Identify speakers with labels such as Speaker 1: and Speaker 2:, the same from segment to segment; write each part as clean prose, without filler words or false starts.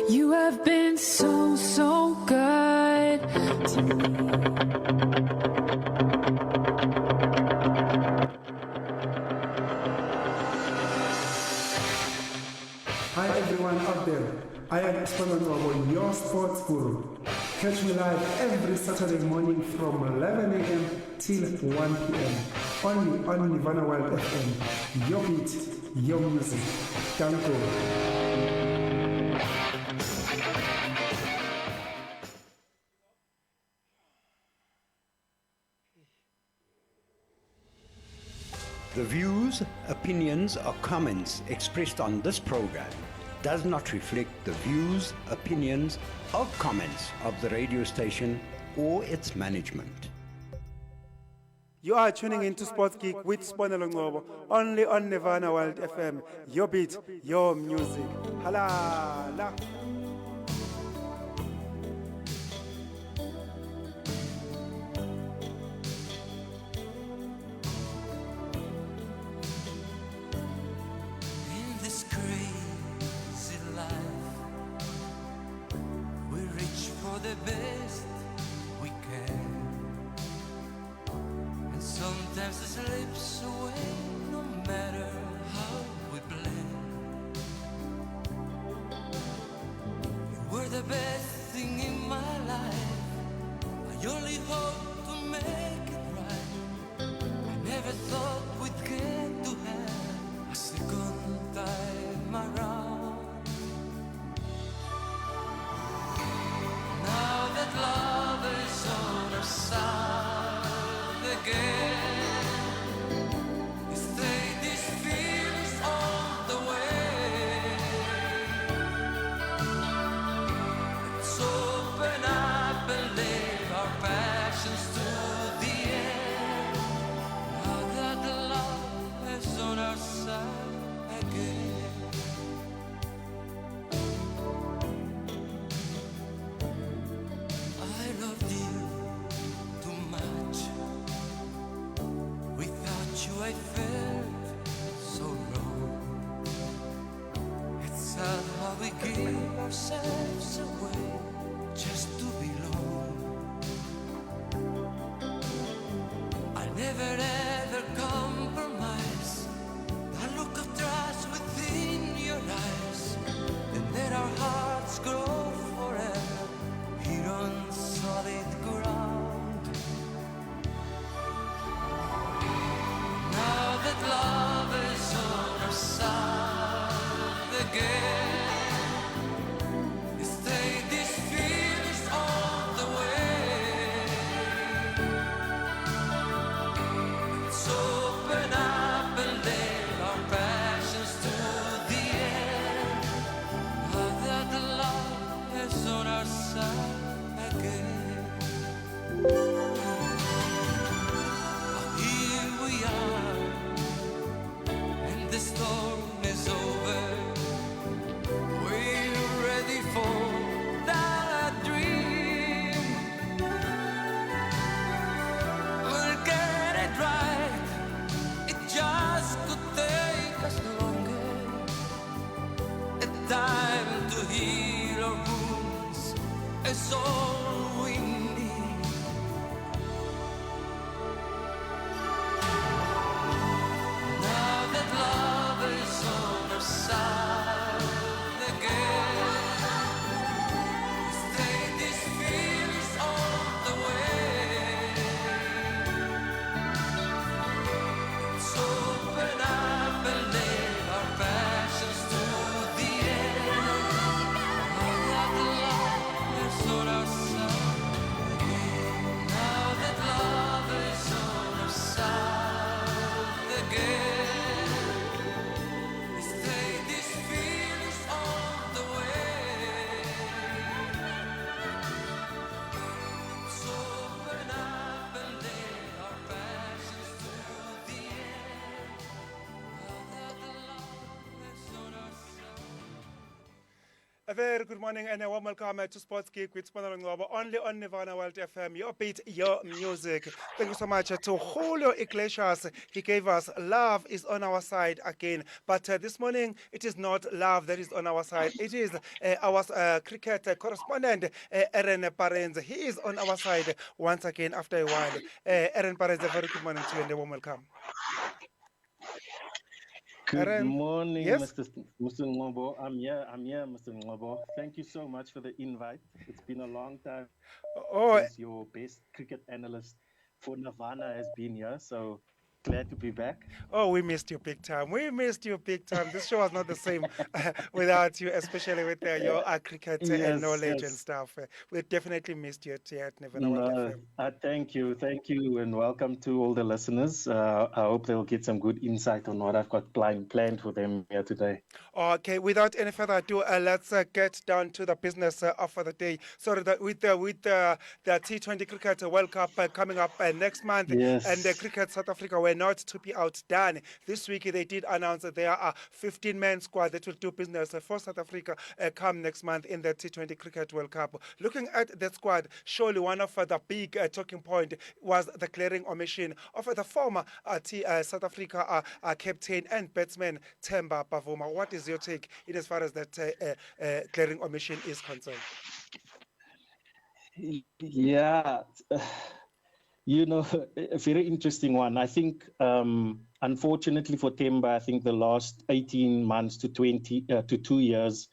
Speaker 1: You have been so, so good to me.
Speaker 2: Hi everyone out there, I am Spanano, your sports guru. Catch me live every Saturday morning from 11 a.m. till 1 p.m. Only on Nirvana World FM. Your beat, your music. Danko.
Speaker 3: The views, opinions, or comments expressed on this program does not reflect the views, opinions, or comments of the radio station or its management.
Speaker 2: You are tuning into Sports Geek with Spanalo Ngobo, only on Nirvana World FM. Your beat, your music. Halala.
Speaker 4: The best we can, and sometimes it slips away no matter how we blend. You were the best thing in my life. I only hope to make it right. I never thought we'd get to have a second time around. Now that love is on our side again, we stay these feelings all the way. Let's open up and live our passions to the end. Now that love is on our side again. I loved you too much. Without you I felt so wrong. It's sad how we give ourselves away just to belong. I'll never ever compromise. The look of trust within your eyes, and let our hearts grow forever here on solid ground. Now that love is on our side again, we stay
Speaker 2: A very good morning and a warm welcome to Sports Geek with Spanner Ngobo, only on Nirvana World FM, your beat, your music. Thank you so much to Julio Iglesias. He gave us love is on our side again. But this morning, it is not love that is on our side. It is our cricket correspondent, Aaron Parens. He is on our side once again after a while. Aaron Parens, a very good morning to you and a warm welcome.
Speaker 5: Good
Speaker 2: Aaron,
Speaker 5: morning,
Speaker 2: yes?
Speaker 5: Mr. Ngobo. I'm here, Mr. Ngobo. Thank you so much for the invite. It's been a long time
Speaker 2: Oh,
Speaker 5: since your best cricket analyst for Nirvana has been here, so glad to be back.
Speaker 2: oh, we missed you big time. We missed you big time. This show was not the same without you, especially with your cricket
Speaker 5: Yes,
Speaker 2: knowledge and
Speaker 5: yes.
Speaker 2: stuff. We definitely missed you here at Nirvana World
Speaker 5: No,
Speaker 2: FM.
Speaker 5: thank you, and welcome to all the listeners. I hope they'll get some good insight on what I've got planned for them here today.
Speaker 2: Okay, without any further ado, let's get down to the business of the day. So that with the T20 Cricket World Cup coming up next month,
Speaker 5: Yes.
Speaker 2: and the Cricket South Africa were not to be outdone. This week they did announce that there are 15-man squad that will do business for South Africa come next month in the T20 Cricket World Cup. Looking at that squad, surely one of the big talking point was the clearing omission of the former South Africa captain and batsman Themba Bavuma. What is your take in as far as that clearing omission is concerned?
Speaker 5: Yeah, a very interesting one. I think, unfortunately for Themba, I think the last 18 months to 2 years,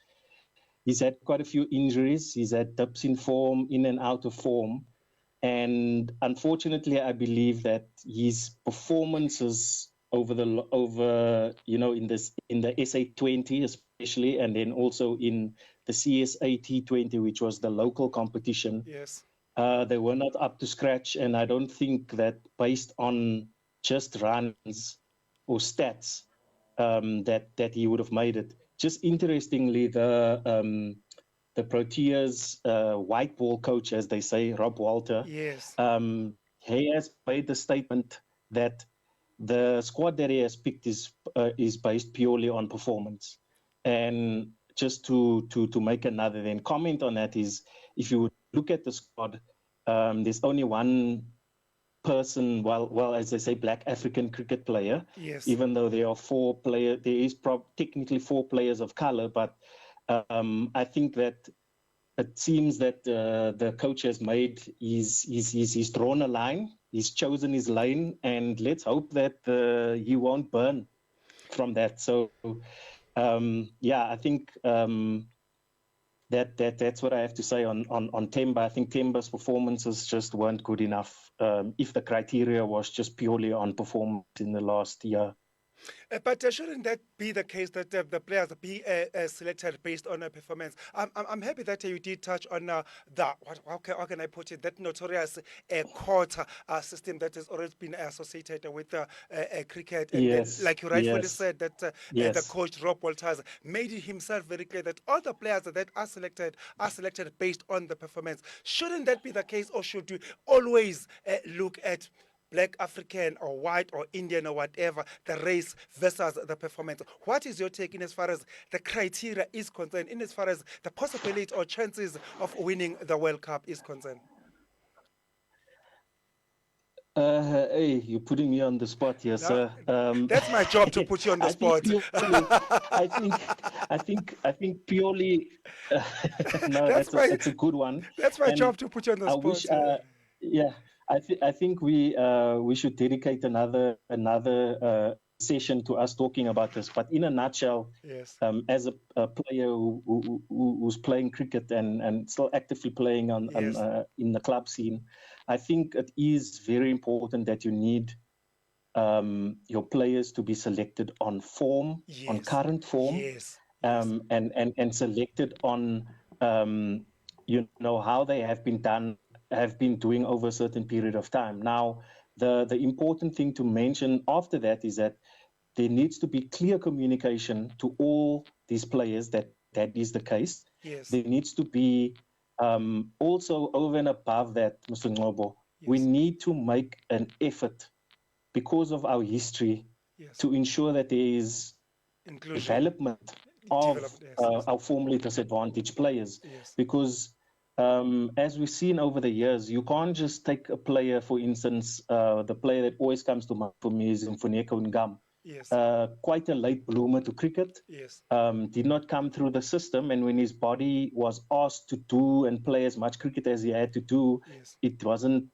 Speaker 5: he's had quite a few injuries. He's had dips in form, in and out of form. And unfortunately, I believe that his performances in the SA20 especially, and then also in the CSA T20, which was the local competition,
Speaker 2: Yes.
Speaker 5: they were not up to scratch. And I don't think that based on just runs or stats that he would have made it. Just interestingly, the Proteas white ball coach, as they say, Rob Walter,
Speaker 2: Yes.
Speaker 5: he has made the statement that the squad that he has picked is based purely on performance. And just to make another then comment on that is, if you look at the squad, there's only one person, well, as they say, Black African cricket player.
Speaker 2: Yes.
Speaker 5: Even though there are there is technically 4 players of color, but I think that it seems that the coach has made he's drawn a line, he's chosen his lane, and let's hope that he won't burn from that. So I think that's what I have to say on Themba. I think Themba's performances just weren't good enough if the criteria was just purely on performance in the last year.
Speaker 2: But shouldn't that be the case, that the players be selected based on a performance? I'm happy that you did touch on how can I put it, that notorious quota system that has always been associated with cricket. And
Speaker 5: Yes,
Speaker 2: then, like you rightfully
Speaker 5: yes,
Speaker 2: said, that the
Speaker 5: yes.
Speaker 2: coach Rob Walters made it himself very clear that all the players that are selected based on the performance. Shouldn't that be the case, or should you always look at Black African or white or Indian or whatever, the race versus the performance? What is your take in as far as the criteria is concerned, in as far as the possibility or chances of winning the World Cup is concerned?
Speaker 5: Hey, you're putting me on the spot here, sir.
Speaker 2: That's my job, to put you on the spot.
Speaker 5: I think purely. No, that's a good one.
Speaker 2: That's my
Speaker 5: And
Speaker 2: job, to put you on the
Speaker 5: I
Speaker 2: spot.
Speaker 5: wish, I think we should dedicate another session to us talking about this. But in a nutshell,
Speaker 2: Yes.
Speaker 5: as a player who's playing cricket and still actively playing in the club scene, I think it is very important that you need your players to be selected on form, on
Speaker 2: Yes.
Speaker 5: current form,
Speaker 2: Yes.
Speaker 5: and selected on how they have been doing over a certain period of time. Now, the important thing to mention after that is that there needs to be clear communication to all these players that is the case.
Speaker 2: Yes.
Speaker 5: There needs to be also, over and above that, Mr. Ngobo, we need to make an effort, because of our history,
Speaker 2: Yes.
Speaker 5: to ensure that there is
Speaker 2: Inclusion.
Speaker 5: development of
Speaker 6: Developed, yes.
Speaker 5: our formerly disadvantaged players.
Speaker 6: Yes.
Speaker 5: Because as we've seen over the years, you can't just take a player, for instance, the player that always comes to mind for me is Mfuneko Ngam.
Speaker 6: Yes.
Speaker 5: Quite a late bloomer to cricket.
Speaker 6: Yes.
Speaker 5: Did not come through the system, and when his body was asked to do and play as much cricket as he had to do,
Speaker 6: Yes.
Speaker 5: it wasn't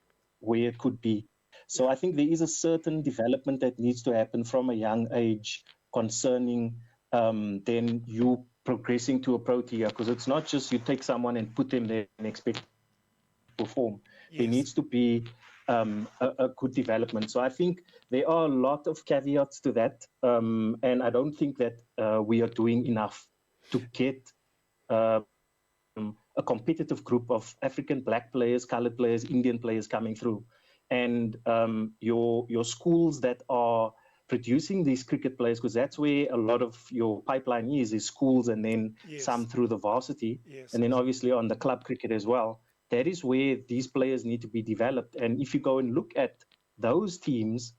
Speaker 5: where it could be. So I think there is a certain development that needs to happen from a young age concerning then you progressing to a Protea, because it's not just you take someone and put them there and expect to perform. There
Speaker 6: Yes.
Speaker 5: needs to be a good development. So I think there are a lot of caveats to that, and I don't think that we are doing enough to get a competitive group of African black players, colored players, Indian players coming through. And your schools that are producing these cricket players, because that's where a lot of your pipeline is schools, and then
Speaker 6: Yes.
Speaker 5: some through the varsity,
Speaker 6: Yes.
Speaker 5: and then obviously on the club cricket as well. That is where these players need to be developed. And if you go and look at those teams,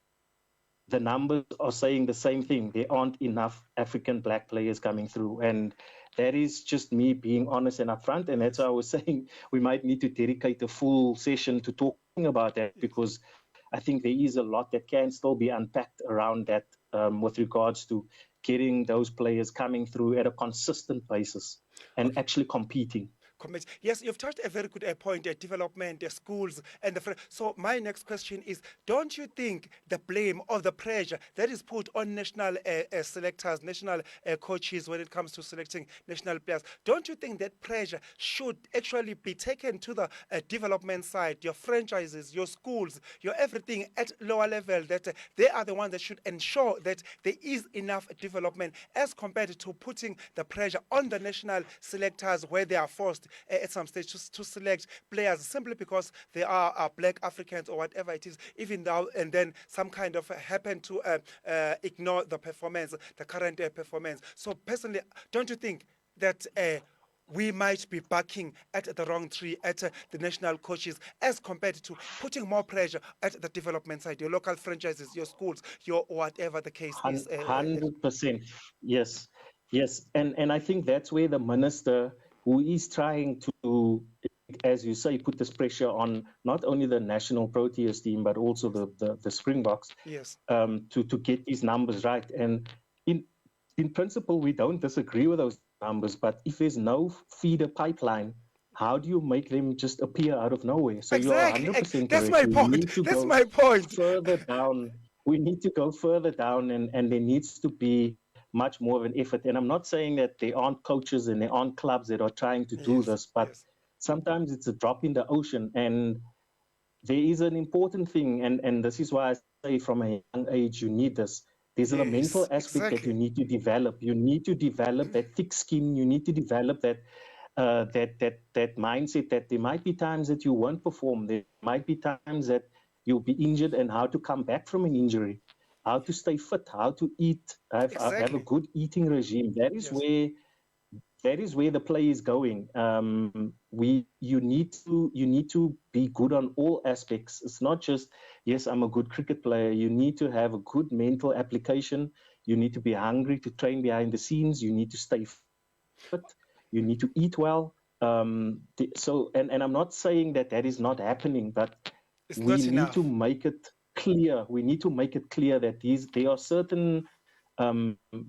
Speaker 5: the numbers are saying the same thing. There aren't enough African black players coming through. And that is just me being honest and upfront. And that's why I was saying we might need to dedicate a full session to talking about that, because I think there is a lot that can still be unpacked around that with regards to getting those players coming through at a consistent basis and actually competing.
Speaker 6: Yes, you've touched a very good point, development, schools, and so my next question is, don't you think the blame or the pressure that is put on national selectors, national coaches when it comes to selecting national players, don't you think that pressure should actually be taken to the development side, your franchises, your schools, your everything at lower level, that they are the ones that should ensure that there is enough development as compared to putting the pressure on the national selectors where they are forced at some stage to select players simply because they are black Africans or whatever it is, even though, and then some kind of happen to ignore the performance, the current performance. So personally, don't you think that we might be backing at the wrong tree at the national coaches as compared to putting more pressure at the development side, your local franchises, your schools, your whatever the case is?
Speaker 5: 100%. Yes. Yes. And I think that's where the minister, who is trying to, as you say, put this pressure on not only the national Proteas team, but also the Springboks,
Speaker 6: Yes.
Speaker 5: To get these numbers right. And in principle, we don't disagree with those numbers, but if there's no feeder pipeline, how do you make them just appear out of nowhere? So
Speaker 6: Exactly.
Speaker 5: you're 100%
Speaker 6: That's
Speaker 5: correct.
Speaker 6: my point. That's my point.
Speaker 5: Further down. We need to go further down, and there needs to be much more of an effort. And I'm not saying that there aren't coaches and there aren't clubs that are trying to do this, but sometimes it's a drop in the ocean. And there is an important thing, and this is why I say from a young age, you need this. There's a mental aspect that you need to develop. You need to develop that thick skin. You need to develop that that mindset that there might be times that you won't perform. There might be times that you'll be injured, and how to come back from an injury, how to stay fit, how to eat, have a good eating regime. That is where the play is going. You need to be good on all aspects. It's not just, yes, I'm a good cricket player. You need to have a good mental application. You need to be hungry to train behind the scenes. You need to stay fit. You need to eat well. And I'm not saying that is not happening, but we need to make it clear. We need to make it clear that there are certain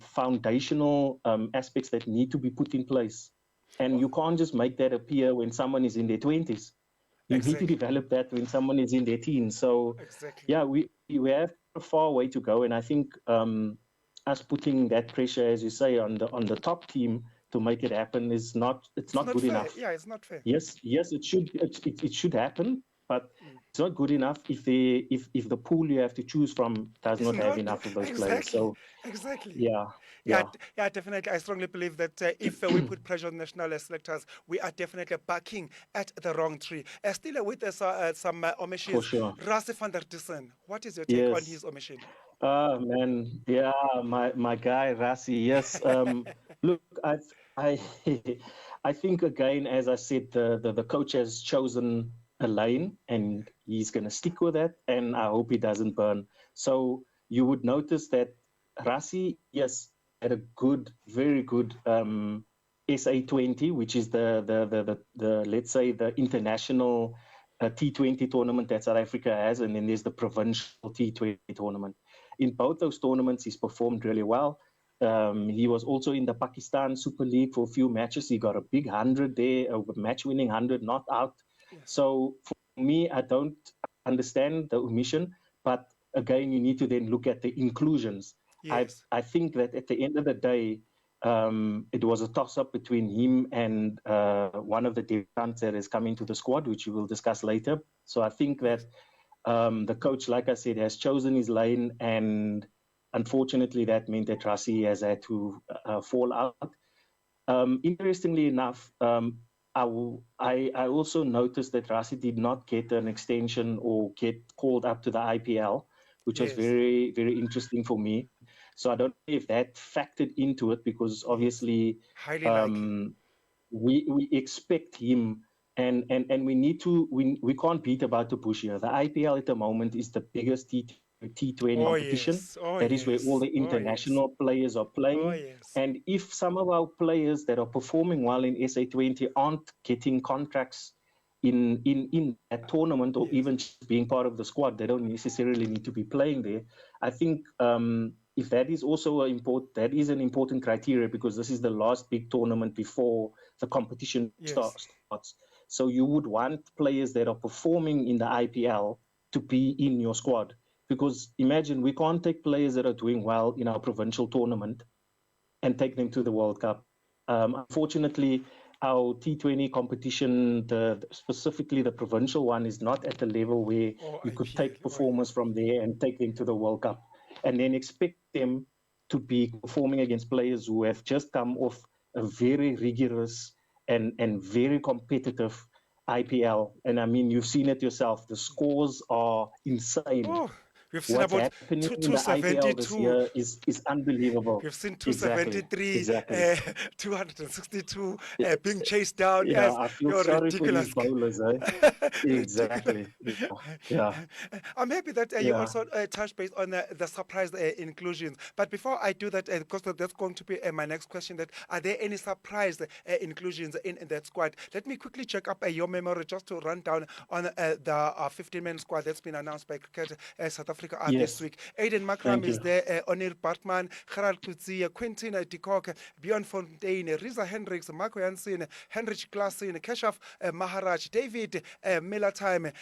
Speaker 5: foundational aspects that need to be put in place. And you can't just make that appear when someone is in their 20s. You need to develop that when someone is in their teens. So, yeah, we have a far way to go. And I think us putting that pressure, as you say, on the top team to make it happen is not good
Speaker 6: fair.
Speaker 5: enough.
Speaker 6: Yeah, it's not fair.
Speaker 5: Yes, it should happen, but it's not good enough if the pool you have to choose from does not have enough of those players. So yeah,
Speaker 6: definitely. I strongly believe that if we put pressure on national selectors, we are definitely backing at the wrong tree. Still with us some omissions. For sure. Rassie van der Dussen, what is your take on his omission?
Speaker 5: Man, yeah, my guy Rassie. Yes, look, I think again, as I said, the coach has chosen a lane, and he's going to stick with that, and I hope he doesn't burn. So you would notice that Rassie, yes, had a good, very good SA20, which is the let's say the international T20 tournament that South Africa has, and then there's the provincial T20 tournament. In both those tournaments, he's performed really well. He was also in the Pakistan Super League for a few matches. He got a big 100 there, a match-winning 100, not out.
Speaker 6: Yes.
Speaker 5: So for me, I don't understand the omission, but again, you need to then look at the inclusions.
Speaker 6: Yes.
Speaker 5: I think that at the end of the day, it was a toss-up between him and one of the debutants that is coming to the squad, which we will discuss later. So I think that the coach, like I said, has chosen his lane, and unfortunately, that meant that Rassie has had to fall out. Interestingly enough, I also noticed that Rassie did not get an extension or get called up to the IPL, which was
Speaker 6: Yes.
Speaker 5: very, very interesting for me. So I don't know if that factored into it, because obviously
Speaker 6: Highly likely.
Speaker 5: we expect him, and we need to, we can't beat about the bush here. The IPL at the moment is the biggest T20
Speaker 6: Oh,
Speaker 5: competition.
Speaker 6: yes. Oh,
Speaker 5: That is where all the
Speaker 6: yes. Oh,
Speaker 5: international players are playing.
Speaker 6: Oh, yes.
Speaker 5: And if some of our players that are performing well in SA20 aren't getting contracts in that tournament, or
Speaker 6: Yes.
Speaker 5: even just being part of the squad, they don't necessarily need to be playing there. I think if that is also that is an important criteria, because this is the last big tournament before the competition
Speaker 6: Yes.
Speaker 5: starts. So you would want players that are performing in the IPL to be in your squad. Because imagine, we can't take players that are doing well in our provincial tournament and take them to the World Cup. Unfortunately, our T20 competition, specifically the provincial one, is not at the level where you could
Speaker 6: IPL.
Speaker 5: take performers from there and take them to the World Cup, and then expect them to be performing against players who have just come off a very rigorous and very competitive IPL. And I mean, you've seen it yourself. The scores are insane.
Speaker 6: Oh, we've seen
Speaker 5: What's
Speaker 6: about
Speaker 5: happening in the IPL this
Speaker 6: 272.
Speaker 5: year is unbelievable.
Speaker 6: We've seen
Speaker 5: Exactly,
Speaker 6: 273,
Speaker 5: exactly.
Speaker 6: 262 being chased down
Speaker 5: Yeah,
Speaker 6: as
Speaker 5: I feel
Speaker 6: your
Speaker 5: sorry
Speaker 6: ridiculous.
Speaker 5: for these bowlers, eh? Exactly. Yeah.
Speaker 6: I'm happy that you
Speaker 5: Yeah.
Speaker 6: also touched base on the surprise inclusions. But before I do that, because that's going to be my next question, that are there any surprise inclusions in that squad? Let me quickly check up your memory just to run down on the 15-man squad that's been announced by Cricket South Africa this
Speaker 5: Yes.
Speaker 6: week. Aiden Makram
Speaker 5: Thank
Speaker 6: is
Speaker 5: you.
Speaker 6: there, Onir Bartman, Gerald Kutsia, Quentin de Kock, Bjorn Fontaine, Riza Hendricks, Marco Jansen, Henrich Klassen, Keshaf Maharaj, David Melatime,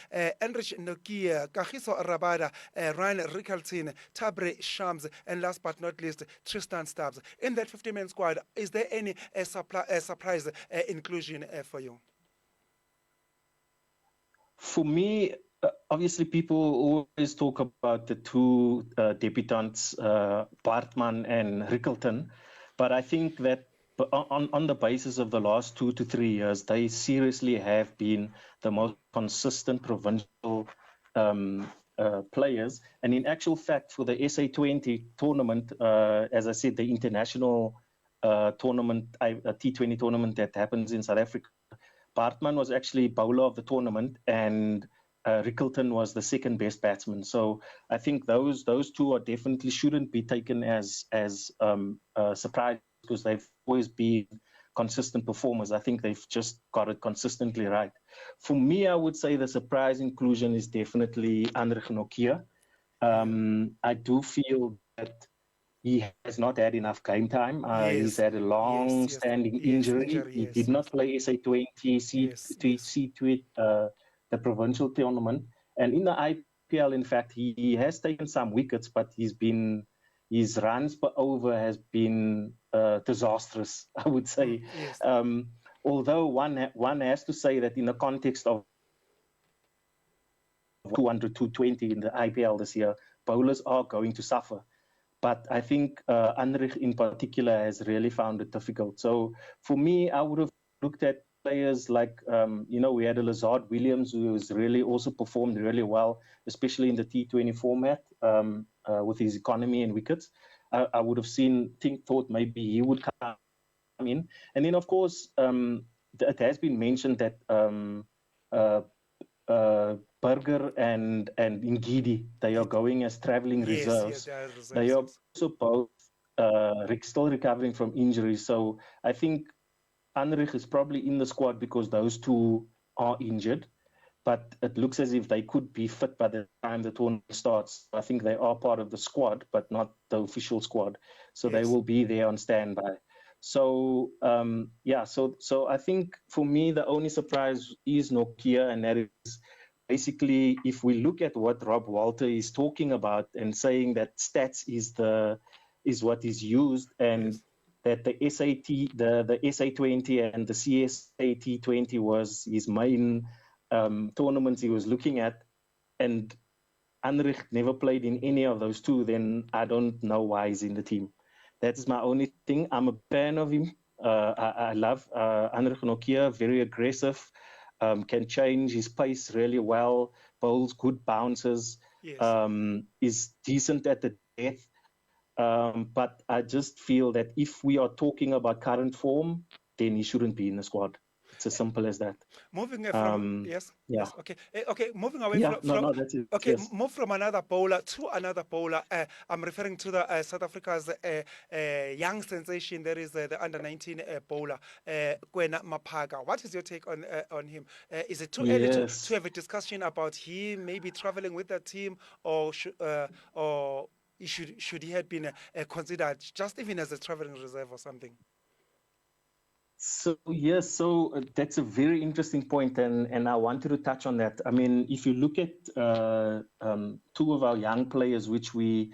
Speaker 6: Enrich Nokia, Kagiso Rabada, Ryan Rickelton, Tabre Shams, and last but not least, Tristan Stubbs. In that 50-man squad, is there any surprise inclusion for you?
Speaker 5: For me, obviously, people always talk about the two debutants, Bartman and Rickelton, but I think that on the basis of the last 2 to 3 years, they seriously have been the most consistent provincial players. And in actual fact, for the SA20 tournament, as I said, the international tournament, a T20 tournament that happens in South Africa, Bartman was actually bowler of the tournament, and Rickelton was the second best batsman. So I think those two are definitely shouldn't be taken as surprise, because they've always been consistent performers. I think they've just got it consistently right. For me, I would say the surprise inclusion is definitely Anrich Nokia. I do feel that he has not had enough game time. He's had a long-standing injury. He did not play SA20, C20, the provincial tournament. And in the IPL, in fact, he has taken some wickets, but his runs per over has been disastrous, I would say. Although one has to say that in the context of 200, 220 in the IPL this year, bowlers are going to suffer. But I think Anrich in particular has really found it difficult. So for me, I would have looked at players like, we had a Lazard Williams, who has really also performed really well, especially in the T20 format with his economy and wickets. I would have thought maybe he would come in. And then, of course, it has been mentioned that Burger and Ngidi, they are going as traveling reserves.
Speaker 6: Yes,
Speaker 5: they are also both still recovering from injury. So I think Anrich is probably in the squad because those two are injured. But it looks as if they could be fit by the time the tournament starts. I think they are part of the squad, but not the official squad. So they will be there on standby. So, so I think for me, the only surprise is Nokia, and that is basically if we look at what Rob Walter is talking about and saying that stats is what is used, and that the SAT, the SA20 and the CSAT20 was his main tournaments he was looking at, and Anrich never played in any of those two, then I don't know why he's in the team. That is my only thing. I'm a fan of him. I love Anrich Nokia, very aggressive, can change his pace really well, bowls good bounces, is decent at the death. But I just feel that if we are talking about current form, then he shouldn't be in the squad. It's as simple as that.
Speaker 6: Moving from moving away
Speaker 5: that's it.
Speaker 6: Okay, move from another bowler to another bowler. I'm referring to the South Africa's young sensation. There is the under-19 bowler, Kwena Mapaga. What is your take on him? Is it too early to have a discussion about him maybe traveling with the team, or should he have been considered just even as a traveling reserve or something?
Speaker 5: So that's a very interesting point, and I wanted to touch on that. I mean, if you look at two of our young players, which we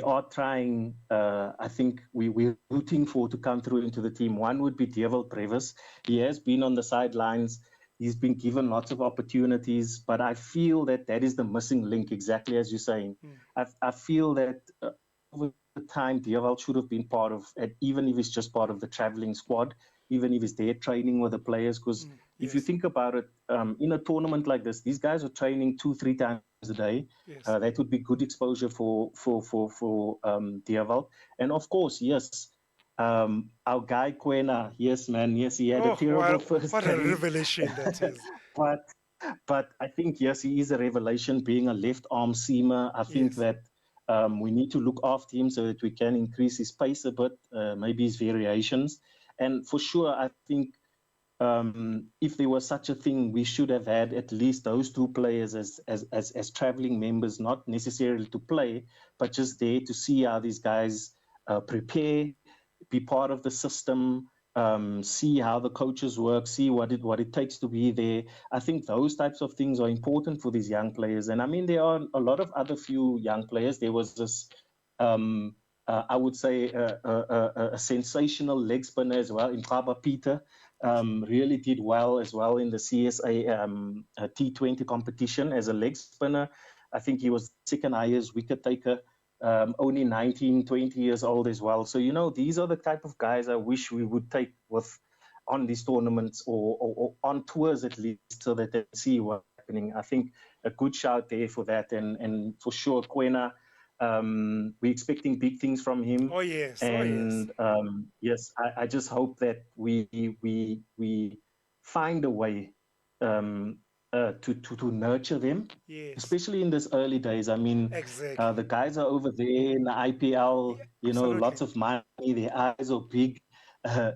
Speaker 5: are trying, I think we're rooting for to come through into the team. One would be Dewald Brevis. He has been on the sidelines. He's been given lots of opportunities, but I feel that is the missing link, exactly as you're saying. I feel that over the time, Dewald should have been part of, even if he's just part of the traveling squad, even if he's there training with the players, because if you think about it, in a tournament like this, these guys are training 2-3 times a day. That would be good exposure for Dewald. And of course, our guy Kwena, he had a terrible first
Speaker 6: what a revelation that is.
Speaker 5: But I think, he is a revelation being a left arm seamer. I think that we need to look after him so that we can increase his pace a bit, maybe his variations. And for sure, I think if there was such a thing, we should have had at least those two players as traveling members, not necessarily to play, but just there to see how these guys prepare, be part of the system, see how the coaches work, see what it takes to be there. I think those types of things are important for these young players. And I mean, there are a lot of other few young players. There was this, I would say, a sensational leg spinner as well in Kaba Peter. Really did well as well in the CSA T20 competition as a leg spinner. I think he was second highest wicket taker. Only 19, 20 years old as well. So, these are the type of guys I wish we would take on these tournaments or on tours at least, so that they see what's happening. I think a good shout there for that. And for sure, Kwena, we're expecting big things from him.
Speaker 6: Oh, yes.
Speaker 5: And I just hope that we find a way to nurture them, especially in these early days. I mean, the guys are over there in the IPL, lots of money, their eyes are big. I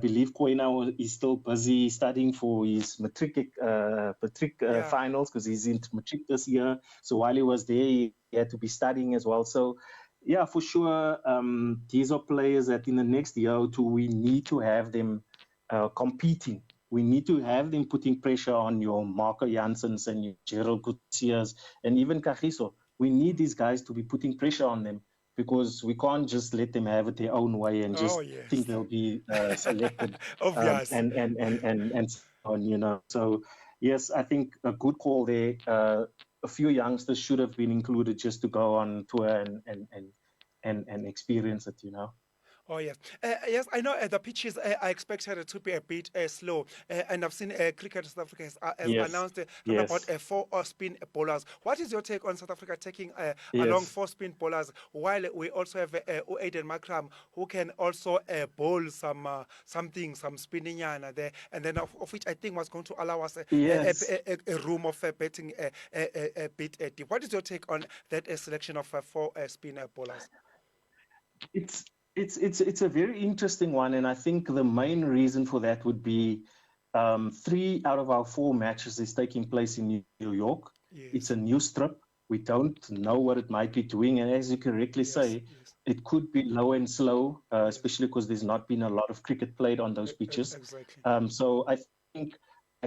Speaker 5: believe Kwena is still busy studying for his matric finals, because he's into matric this year. So while he was there, he had to be studying as well. So, for sure, these are players that in the next year or two, we need to have them competing. We need to have them putting pressure on your Marco Janssens and your Gerald Gutierrez and even Kagiso. We need these guys to be putting pressure on them, because we can't just let them have it their own way and just think they'll be selected.
Speaker 6: Obvious.
Speaker 5: And so on, So, yes, I think a good call there. A few youngsters should have been included just to go on tour and experience it,
Speaker 6: Oh, yes. Yes, I know the pitches I expected it to be a bit slow. And I've seen Cricket South Africa has announced about 4 spin bowlers. What is your take on South Africa taking along 4 spin bowlers, while we also have Aiden Makram, who can also bowl some spinning there, and then of which I think was going to allow us a room of betting a bit deep. What is your take on that selection of 4 spin bowlers?
Speaker 5: It's a very interesting one, and I think the main reason for that would be 3 out of our 4 matches is taking place in New York.
Speaker 6: Yes.
Speaker 5: It's a new strip. We don't know what it might be doing, and as you correctly say, it could be low and slow, especially because there's not been a lot of cricket played on those pitches.
Speaker 6: Exactly.
Speaker 5: So I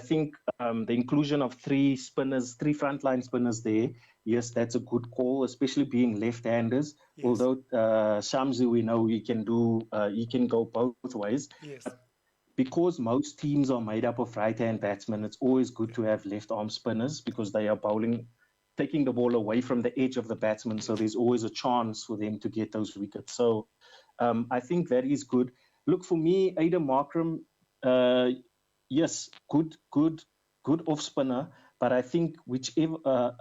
Speaker 5: think the inclusion of 3 spinners, 3 frontline spinners there, yes, that's a good call, especially being left-handers.
Speaker 6: Yes.
Speaker 5: Although Shamsi, we know he can go both ways.
Speaker 6: Yes.
Speaker 5: Because most teams are made up of right-hand batsmen, it's always good to have left-arm spinners because they are bowling, taking the ball away from the edge of the batsman. So there's always a chance for them to get those wickets. So I think that is good. Look, for me, Aiden Markram, yes, good off spinner. But I think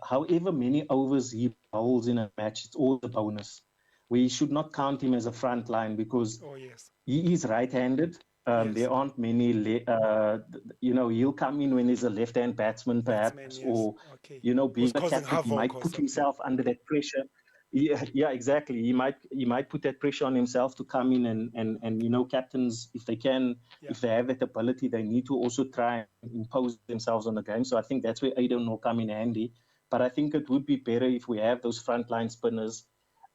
Speaker 5: however many overs he bowls in a match, it's all a bonus. We should not count him as a front line because he is right-handed. There aren't many, he'll come in when there's a left-hand batsman perhaps, or, being a captain, he might put himself under that pressure. Yeah, exactly. He might put that pressure on himself to come in and captains, if they can, if they have that ability, they need to also try and impose themselves on the game. So I think that's where Aiden will come in handy. But I think it would be better if we have those frontline spinners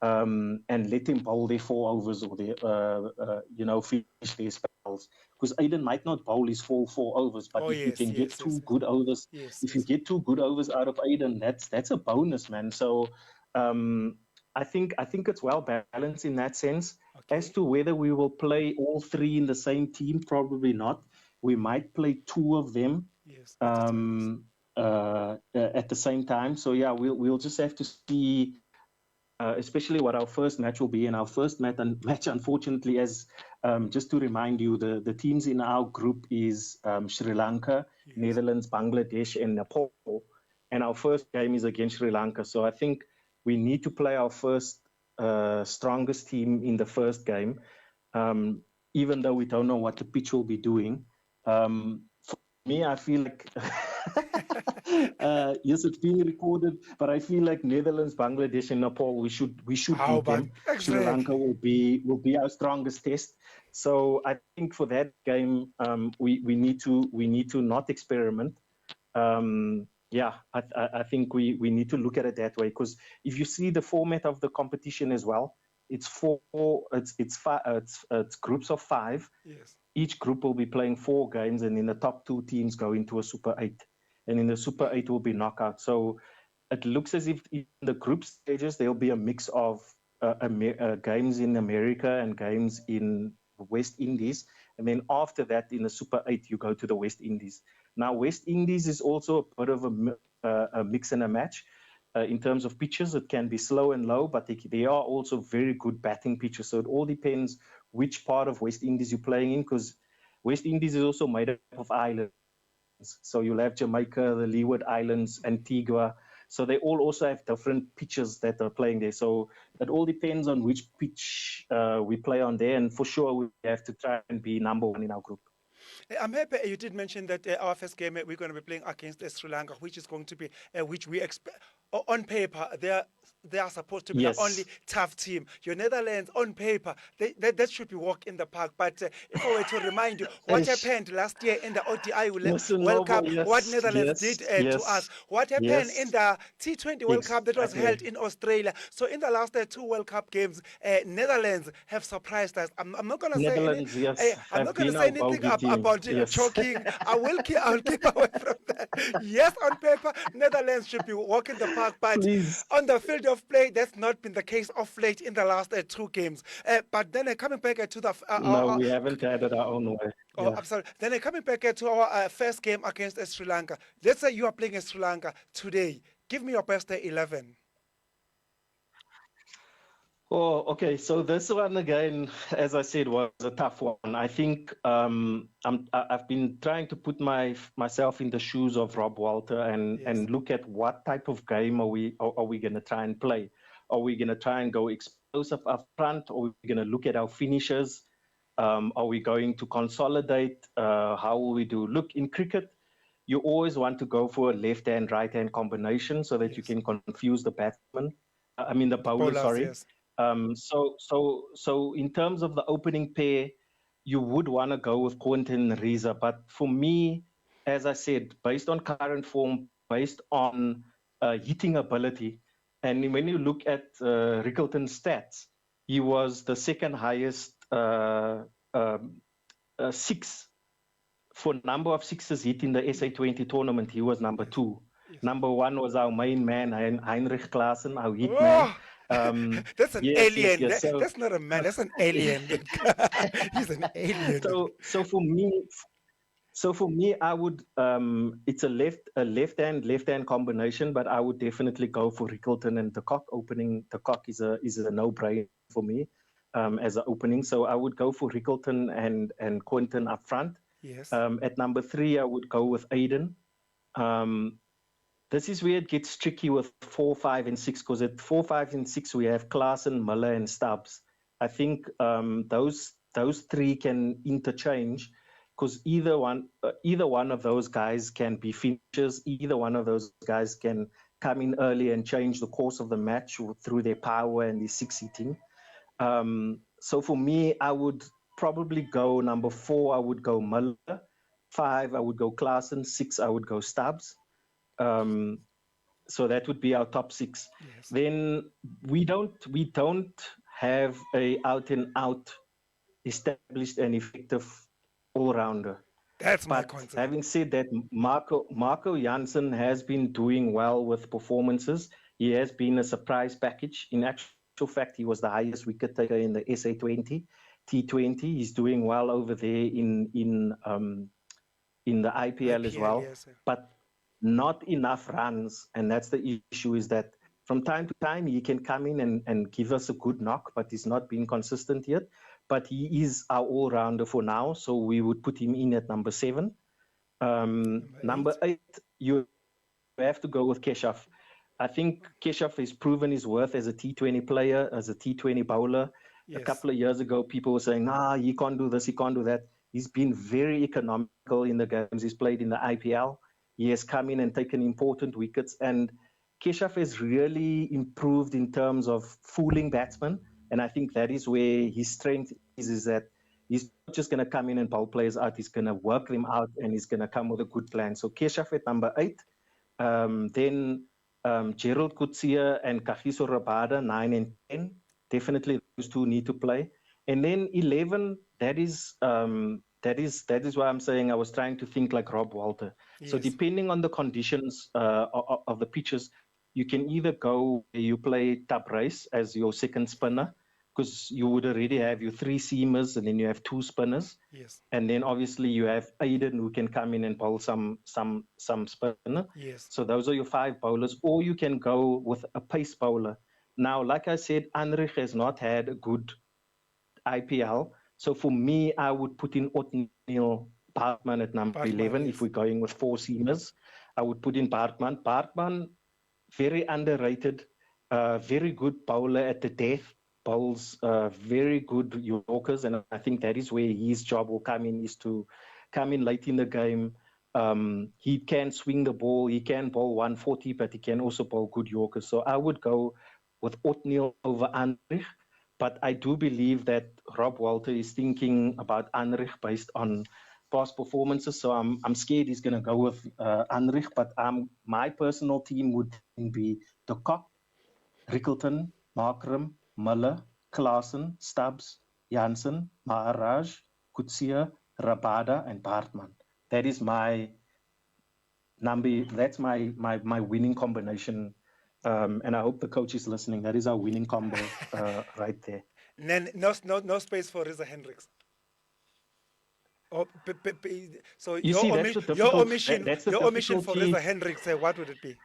Speaker 5: and let him bowl their 4 overs or finish their spells. Because Aiden might not bowl his full 4 overs, but if you can get 2 good overs, if you get 2 good overs out of Aiden, that's a bonus, man. So I think it's well balanced in that sense. As to whether we will play all 3 in the same team, probably not. We might play 2 of them at the same time. So yeah, we'll just have to see. Especially what our first match will be. And our first match, unfortunately, as just to remind you, the teams in our group is Sri Lanka, Netherlands, Bangladesh, and Nepal. And our first game is against Sri Lanka. So I think we need to play our first strongest team in the first game, even though we don't know what the pitch will be doing. For me, I feel like... yes, it's being recorded, but I feel like Netherlands, Bangladesh, and Nepal, we should beat them. Sri Lanka will be our strongest test. So I think for that game, we need to not experiment. I think we need to look at it that way, because if you see the format of the competition as well, it's groups of 5.
Speaker 6: Yes.
Speaker 5: Each group will be playing 4 games, and then the top 2 teams go into a Super 8. And in the Super 8 will be knockout. So it looks as if in the group stages, there'll be a mix of games in America and games in West Indies. And then after that, in the Super 8, you go to the West Indies. Now, West Indies is also a bit of a mix and a match. In terms of pitches, it can be slow and low, but they are also very good batting pitches. So it all depends which part of West Indies you're playing in, because West Indies is also made up of islands. So you'll have Jamaica, the Leeward Islands, Antigua. So they all also have different pitches that are playing there. So it all depends on which pitch we play on there. And for sure, we have to try and be number 1 in our group.
Speaker 6: I'm happy you did mention that our first game we're going to be playing against Sri Lanka, which is going to be, which we expect, on paper, they are supposed to be the only tough team. Your Netherlands, on paper, that should be walk in the park. But if I were to remind you, what happened last year in the ODI World Cup, what Netherlands did to us, what happened in the T20 World Cup that was held in Australia. So in the last 2 World Cup games, Netherlands have surprised us. I'm not going to say I'm not going to say anything about choking. I'll keep away from that. Yes, on paper, Netherlands should be walking the park, but on the field of play, that's not been the case of late in the last 2 games. But then coming back to the...
Speaker 5: no, we haven't had it our own way.
Speaker 6: Oh, I'm sorry. Then coming back to our first game against Sri Lanka. Let's say you are playing Sri Lanka today. Give me your best 11.
Speaker 5: Oh, okay. So this one again, as I said, was a tough one. I think I've been trying to put myself in the shoes of Rob Walter and look at what type of game are we going to try and play. Are we going to try and go explosive up front, or are we going to look at our finishers? Are we going to consolidate? How will we do? Look, in cricket, you always want to go for a left-hand, right-hand combination so that you can confuse the batsman. The bowler, sorry.
Speaker 6: Yes.
Speaker 5: So in terms of the opening pair, you would want to go with Quinton and Riza. But for me, as I said, based on current form, based on hitting ability, and when you look at Rickleton's stats, he was the second highest six for number of sixes hit in the SA20 tournament. He was number 2.
Speaker 6: Yes.
Speaker 5: Number 1 was our main man, Heinrich Klaassen, our hit man.
Speaker 6: That's an
Speaker 5: yes,
Speaker 6: alien.
Speaker 5: yes, so-
Speaker 6: That's not a man. That's an alien. He's an alien.
Speaker 5: So for me, I would. It's a left-hand combination, but I would definitely go for Rickleton and De Kock opening. De Kock is a no-brainer for me as an opening. So I would go for Rickleton and Quinton up front.
Speaker 6: Yes.
Speaker 5: At number 3, I would go with Aiden. This is where it gets tricky with 4, 5, and 6, because at 4, 5, and 6 we have Klaassen, Miller, and Stubbs. I think those 3 can interchange, because either one of those guys can be finishers. Either one of those guys can come in early and change the course of the match through their power and their 6 hitting. So for me, I would probably go number 4. I would go Miller. 5, I would go Klaassen. 6, I would go Stubbs. So that would be our top 6.
Speaker 6: Yes.
Speaker 5: Then we don't have a out and out established and effective all-rounder.
Speaker 6: That's my
Speaker 5: But
Speaker 6: concern.
Speaker 5: having said that, Marco Jansen has been doing well with performances. He has been a surprise package. In actual fact, he was the highest wicket taker in the SA20, T20. He's doing well over there in the IPL as well.
Speaker 6: Yes, sir.
Speaker 5: But not enough runs, and that's the issue, is that from time to time he can come in and give us a good knock, but he's not been consistent yet. But he is our all-rounder for now, so we would put him in at number 7. Number 8, you have to go with Keshav. I think Keshav has proven his worth as a T20 player, as a T20 bowler.
Speaker 6: Yes.
Speaker 5: A couple of years ago, people were saying, he can't do this, he can't do that. He's been very economical in the games he's played in the IPL. He has come in and taken important wickets, and Keshav has really improved in terms of fooling batsmen. And I think that is where his strength is that he's not just going to come in and bowl players out. He's going to work them out, and he's going to come with a good plan. So Keshav at number 8. Then Gerald Coetzee and Kagiso Rabada, 9 and 10. Definitely those 2 need to play. And then 11, that is why I'm saying I was trying to think like Rob Walter. So
Speaker 6: Yes.
Speaker 5: depending on the conditions of the pitches, you can either go, you play Tabrace as your second spinner, because you would already have your 3 seamers, and then you have 2 spinners.
Speaker 6: Yes.
Speaker 5: And then obviously you have Aiden, who can come in and bowl some spinner.
Speaker 6: Yes.
Speaker 5: So those are your 5 bowlers, or you can go with a pace bowler. Now, like I said, Anrich has not had a good IPL. So for me, I would put in Othniel Bartman at number
Speaker 6: Bartman,
Speaker 5: 11.
Speaker 6: yes.
Speaker 5: If we're going with 4 seamers, I would put in Bartman. Bartman, very underrated, very good bowler at the death, bowls very good Yorkers, and I think that is where his job will come in, is to come in late in the game. He can swing the ball, he can bowl 140, but he can also bowl good Yorkers. So I would go with Othniel over Anrich, but I do believe that Rob Walter is thinking about Anrich based on past performances. So I'm scared he's going to go with Anrich, but my personal team would be De Kock, Rickleton, Markram, Muller, Klaassen, Stubbs, Jansen, Maharaj, Coetzee, Rabada, and Bartman. That is my number. That's my winning combination. And I hope the coach is listening. That is our winning combo right there.
Speaker 6: Then no space for Riza Hendricks. Oh, so
Speaker 5: You see, that's the
Speaker 6: your
Speaker 5: difficult-
Speaker 6: omission,
Speaker 5: that's the
Speaker 6: your omission for
Speaker 5: difficulty.
Speaker 6: Riza Hendricks, what would it be?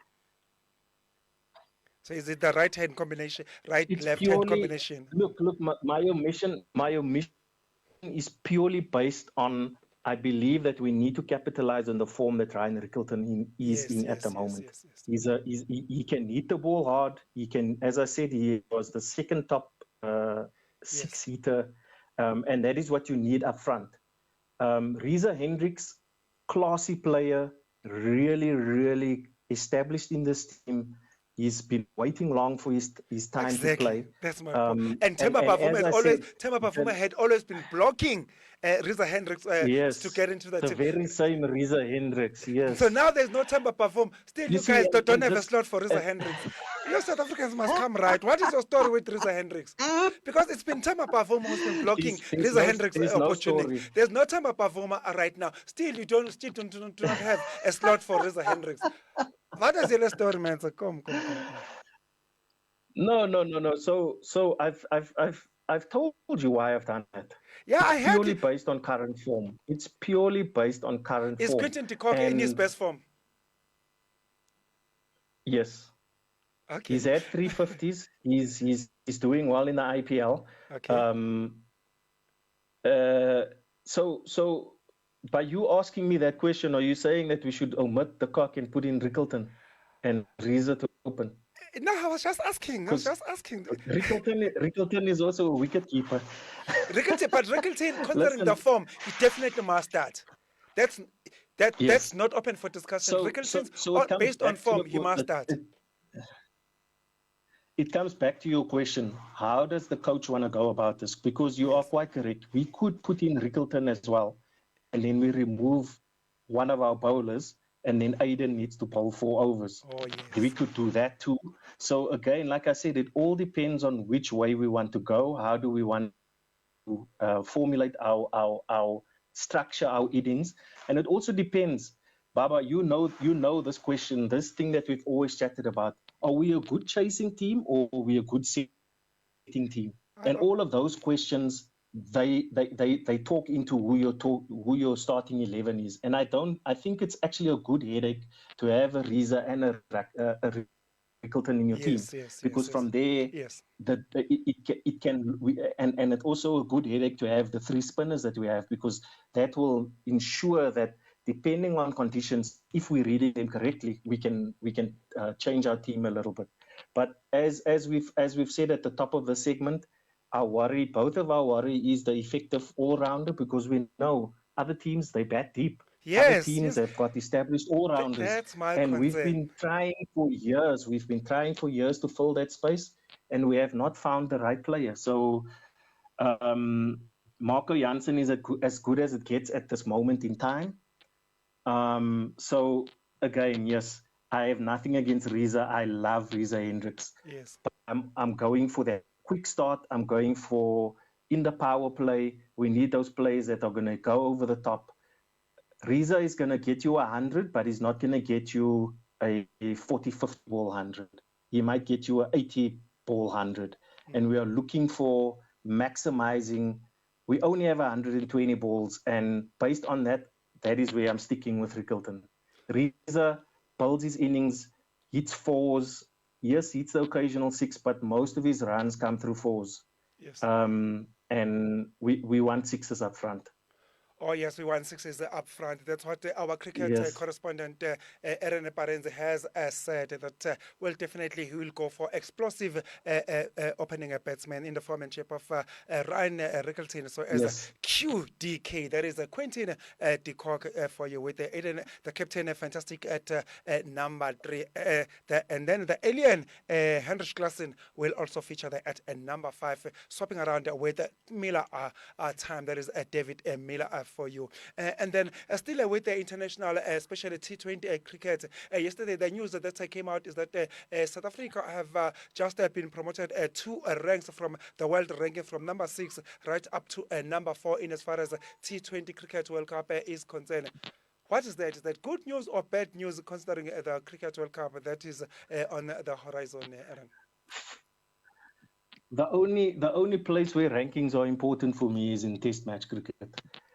Speaker 6: So is it the right-hand combination,
Speaker 5: It's
Speaker 6: right-left-hand
Speaker 5: purely-
Speaker 6: combination?
Speaker 5: Look, my omission is purely based on, I believe that we need to capitalize on the form that Ryan Rickleton is in at the moment.
Speaker 6: Yes.
Speaker 5: He can hit the ball hard. He can, as I said, he was the second top 6-hitter, and that is what you need up front. Riza Hendricks, classy player, really, really established in this team. He's been waiting long for his time to play.
Speaker 6: That's my point. And Themba Bavuma had always been blocking Reza Hendricks to get into the
Speaker 5: team. The very same Reza Hendricks, yes.
Speaker 6: So now there's no Themba Bavuma. Still, you guys don't have a slot for Reza Hendricks. You South Africans must come right. What is your story with Reza Hendricks? Because it's been Themba Bavuma who's been blocking Reza Hendricks' opportunity. There's no Themba Bavuma right now. Still, you don't have a slot for Reza Hendricks. What is your story, man? So come.
Speaker 5: No. So I've told you why I've done that.
Speaker 6: Yeah, I have.
Speaker 5: Purely based on current form. It's purely based on current form.
Speaker 6: Is Quinton de Kock in his best form?
Speaker 5: Yes.
Speaker 6: Okay.
Speaker 5: He's at 350s. He's doing well in the IPL.
Speaker 6: Okay.
Speaker 5: So by you asking me that question, are you saying that we should omit de Kock and put in Rickleton and Reza to open?
Speaker 6: No, I was just asking.
Speaker 5: Rickleton is also a wicket keeper.
Speaker 6: Rickleton, considering the form, he definitely must start. That's not open for discussion. Rickleton, based on form, he must start.
Speaker 5: It comes back to your question. How does the coach want to go about this? Because you are quite correct. We could put in Rickleton as well, and then we remove one of our bowlers, and then Aiden needs to bowl 4 overs.
Speaker 6: Oh, yes.
Speaker 5: We could do that too. So again, like I said, it all depends on which way we want to go. How do we want to formulate our structure, our innings? And it also depends. Baba, you know this question, this thing that we've always chatted about. Are we a good chasing team or are we a good setting team? And all of those questions, they talk into who your starting 11 is. And I think it's actually a good headache to have a Reza and a Rickleton in your team, because from there, it can, and it's also a good headache to have the 3 spinners that we have, because that will ensure that depending on conditions, if we read them correctly, we can change our team a little bit. But as we've said at the top of the segment, both of our worry is the effective all-rounder, because we know other teams, they bat deep. Other teams have got established all-rounders.
Speaker 6: That's my
Speaker 5: concern. We've been trying for years to fill that space, and we have not found the right player. So Marco Jansen is as good as it gets at this moment in time. So again, yes, I have nothing against Reza. I love Reza Hendricks.
Speaker 6: Yes.
Speaker 5: But I'm going for that quick start. I'm going for in the power play. We need those players that are going to go over the top. Reza is going to get you 100, but he's not going to get you a 45th ball 100. He might get you a 80 ball 100. And we are looking for maximizing. We only have 120 balls, and based on that, that is where I'm sticking with Rickleton. Reza bowls his innings, hits 4s. Yes, hits the occasional 6, but most of his runs come through 4s.
Speaker 6: Yes.
Speaker 5: And we want 6s up front.
Speaker 6: Oh, yes, we want 6s up front. That's what our cricket correspondent, Aaron Parenze, has said, that he will go for explosive opening batsman in the form and shape of Ryan Rickleton. So as a QDK, that is a Quinton de Kock for you, with Aiden, the captain, fantastic at number 3. And then the alien, Heinrich Klaasen, will also feature there at number 5, swapping around with Miller time. That is David Miller for you. And then still with the international, especially T20 cricket, yesterday the news that came out is that South Africa have just been promoted 2 ranks from the world ranking, from number 6 right up to number 4 in as far as T20 Cricket World Cup is concerned. What is that? Is that good news or bad news, considering the Cricket World Cup that is on the horizon, Aaron?
Speaker 5: The only place where rankings are important for me is in Test match cricket.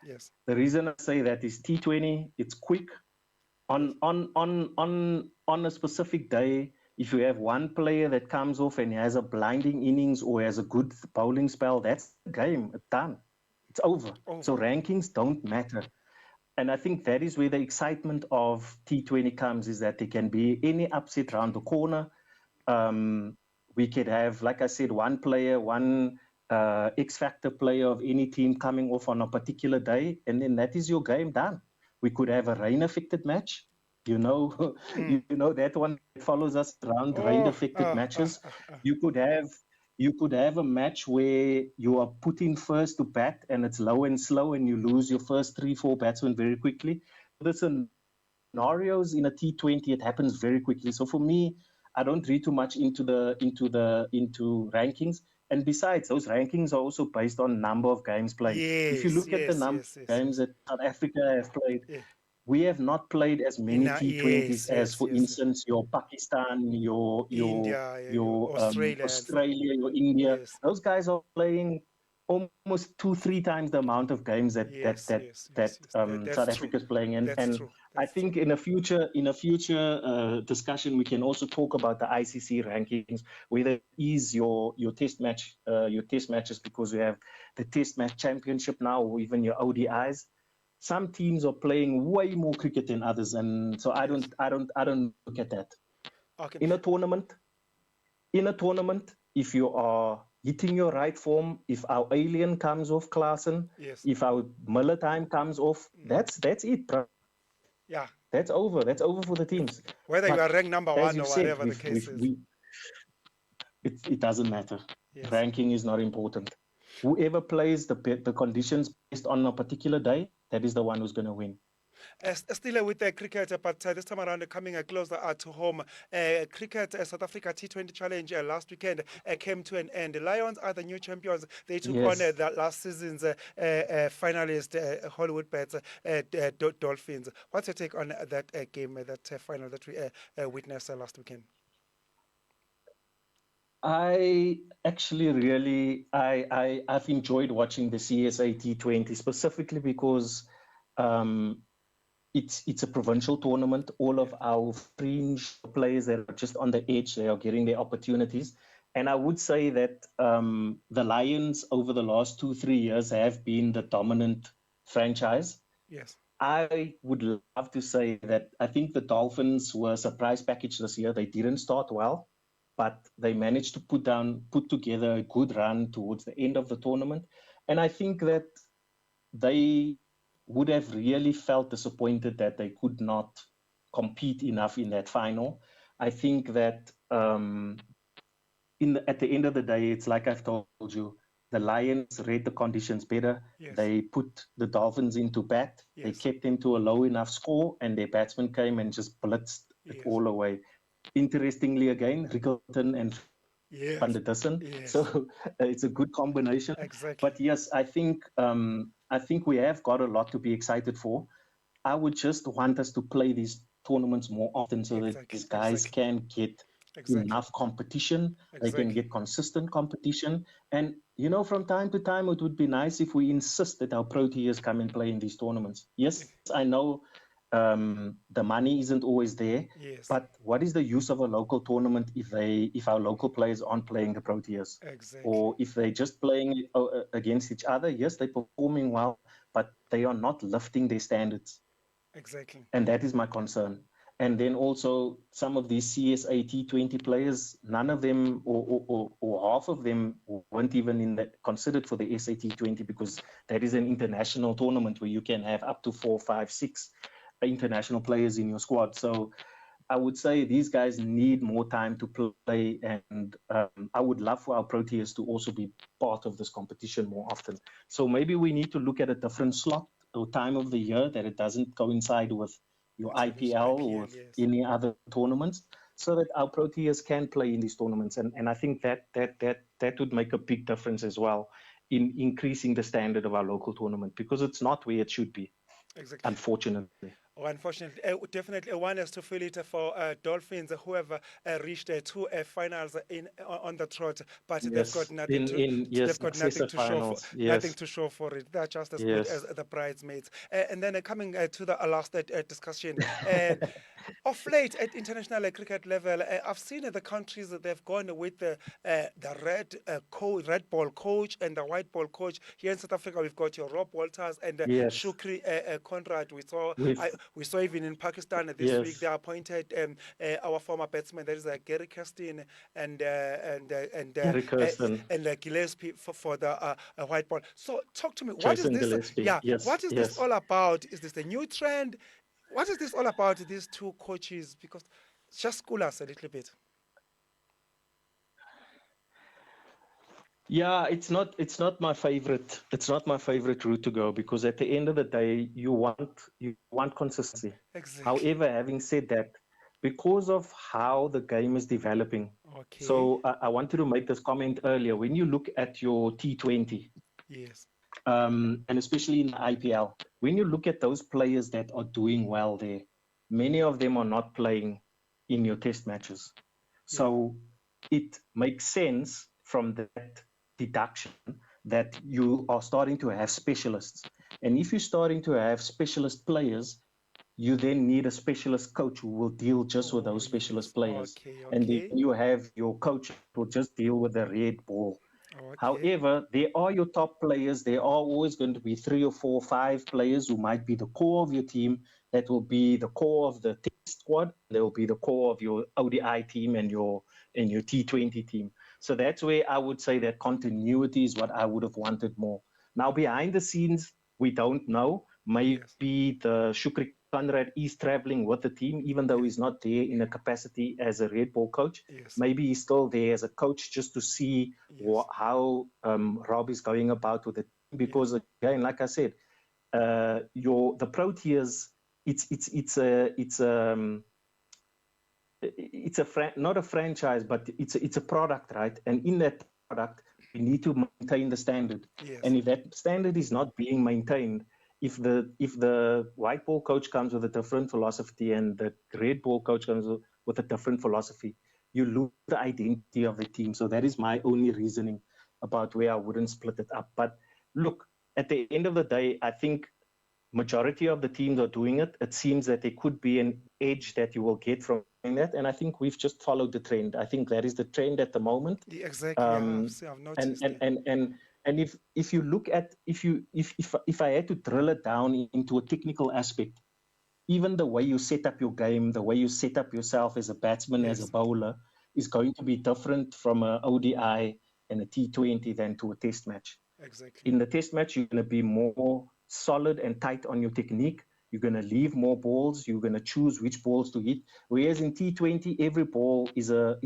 Speaker 6: Yes.
Speaker 5: The reason I say that is T20. It's quick. On a specific day, if you have one player that comes off and he has a blinding innings or has a good bowling spell, that's the game. It's done. It's over. So rankings don't matter. And I think that is where the excitement of T20 comes, is that there can be any upset around the corner. We could have, like I said, one player, one X-factor player of any team coming off on a particular day, and then that is your game done. We could have a rain-affected match. You know, you know that one that follows us around, rain-affected matches. You could have a match where you are put in first to bat and it's low and slow and you lose your first 3-4 batsmen very quickly. The scenarios in a T20, it happens very quickly. So for me, I don't read too much into rankings. And besides, those rankings are also based on number of games played. If you look at the number of games that South Africa have played, we have not played as many T20s as, for instance, your Pakistan, your
Speaker 6: India,
Speaker 5: Australia, your India. Those guys are playing almost 2-3 times the amount of games that South Africa is playing. And I think in a future discussion we can also talk about the ICC rankings, whether it is your test matches, because we have the Test Match Championship now, or even your ODIs. Some teams are playing way more cricket than others, and so I don't look at that.
Speaker 6: Okay.
Speaker 5: In a tournament, if you are hitting your right form, if our alien comes off, Klaasen, if our Miller time comes off, that's it, bro.
Speaker 6: Yeah.
Speaker 5: That's over. That's over for the teams.
Speaker 6: Whether you are ranked number one or whatever the case is.
Speaker 5: It doesn't matter. Ranking is not important. Whoever plays the conditions based on a particular day, that is the one who's going to win.
Speaker 6: Still with the cricket, but this time around coming closer to home. Cricket South Africa T20 Challenge last weekend came to an end. The Lions are the new champions. They took on the last season's finalist, Hollywood Bets, Dolphins. What's your take on that game, that final that we witnessed last weekend?
Speaker 5: I actually really, I've enjoyed watching the CSA T20 specifically because it's a provincial tournament. All of our fringe players that are just on the edge, they are getting their opportunities. And I would say that the Lions over the last 2-3 years have been the dominant franchise.
Speaker 6: Yes.
Speaker 5: I would love to say that I think the Dolphins were a surprise package this year. They didn't start well, but they managed to put together a good run towards the end of the tournament. And I think that they would have really felt disappointed that they could not compete enough in that final. I think that at the end of the day, it's like I've told you, the Lions read the conditions better.
Speaker 6: Yes.
Speaker 5: They put the Dolphins into bat.
Speaker 6: Yes.
Speaker 5: They kept them to a low enough score, and their batsmen came and just blitzed it all away. Interestingly, again, Rickleton and Van der Dussen.
Speaker 6: Yes.
Speaker 5: So it's a good combination.
Speaker 6: Exactly.
Speaker 5: But yes, I think we have got a lot to be excited for. I would just want us to play these tournaments more often so that these guys can get enough competition. They can get consistent competition. And, you know, from time to time, it would be nice if we insist that our Proteas come and play in these tournaments. Yes, I know the money isn't always there, but what is the use of a local tournament if our local players aren't playing the Proteas?
Speaker 6: Exactly.
Speaker 5: Or if they're just playing against each other? Yes, they're performing well, but they are not lifting their standards.
Speaker 6: Exactly.
Speaker 5: And that is my concern. And then also some of these CSA T20 players, none of them or half of them weren't even considered for the SAT20, because that is an international tournament where you can have up to 4, 5, 6 international players in your squad. So I would say these guys need more time to play, and I would love for our Proteas to also be part of this competition more often. So maybe we need to look at a different slot or time of the year that it doesn't coincide with your IPL or any other tournaments, so that our Proteas can play in these tournaments. And I think that would make a big difference as well in increasing the standard of our local tournament, because it's not where it should be, unfortunately.
Speaker 6: Oh, unfortunately, definitely one has to feel it for Dolphins, who have reached 2 finals on the trot, but they've got nothing nothing to show for it. They're just as good as the bridesmaids. And then coming to the last discussion, of late at international cricket level, I've seen the countries that they've gone with the red ball coach and the white ball coach. Here in South Africa, we've got your Rob Walters and Shukri Conrad. We saw even in Pakistan this week they appointed our former batsman, that is Gary Kirsten and Gillespie for the white ball. So talk to me. What is this? What is this all about? Is this a new trend? What is this all about, these two coaches? Because just school us a little bit.
Speaker 5: Yeah, it's not my favorite route to go, because at the end of the day you want consistency.
Speaker 6: Exactly.
Speaker 5: However, having said that, because of how the game is developing,
Speaker 6: Okay.
Speaker 5: so I wanted to make this comment earlier. When you look at your T20,
Speaker 6: Yes.
Speaker 5: and especially in the IPL, when you look at those players that are doing well there, many of them are not playing in your test matches. So it makes sense from that deduction that you are starting to have specialists. And if you're starting to have specialist players, you then need a specialist coach who will deal just with those specialist players.
Speaker 6: Okay.
Speaker 5: And
Speaker 6: Okay.
Speaker 5: then you have your coach who will just deal with the red ball.
Speaker 6: Okay.
Speaker 5: However, there are your top players. There are always going to be 3 or 4, 5 players who might be the core of your team. That will be the core of the test squad. They will be the core of your ODI team and your T20 team. So that's where I would say that continuity is what I would have wanted more. Now, behind the scenes, we don't know. Maybe the Shukri Conrad is traveling with the team, even though he's not there in a capacity as a red ball coach.
Speaker 6: Yes.
Speaker 5: Maybe he's still there as a coach just to see how Rob is going about with it. Because again, like I said, the Proteas, not a franchise, but it's a product, right? And in that product, we need to maintain the standard.
Speaker 6: Yes.
Speaker 5: And if that standard is not being maintained, if the white ball coach comes with a different philosophy and the red ball coach comes with a different philosophy, you lose the identity of the team. So that is my only reasoning about where I wouldn't split it up. But look, at the end of the day, I think majority of the teams are doing it. It seems that there could be an edge that you will get from that, and I think we've just followed the trend. I think that is the trend at the moment.
Speaker 6: Exactly. I've noticed.
Speaker 5: And if you look at if I had to drill it down into a technical aspect, even the way you set up your game, the way you set up yourself as a batsman, as a bowler, is going to be different from a ODI and a T20 than to a test match.
Speaker 6: Exactly.
Speaker 5: In the test match, you're going to be more solid and tight on your technique. You're going to leave more balls. You're going to choose which balls to hit. Whereas in T20, every ball is a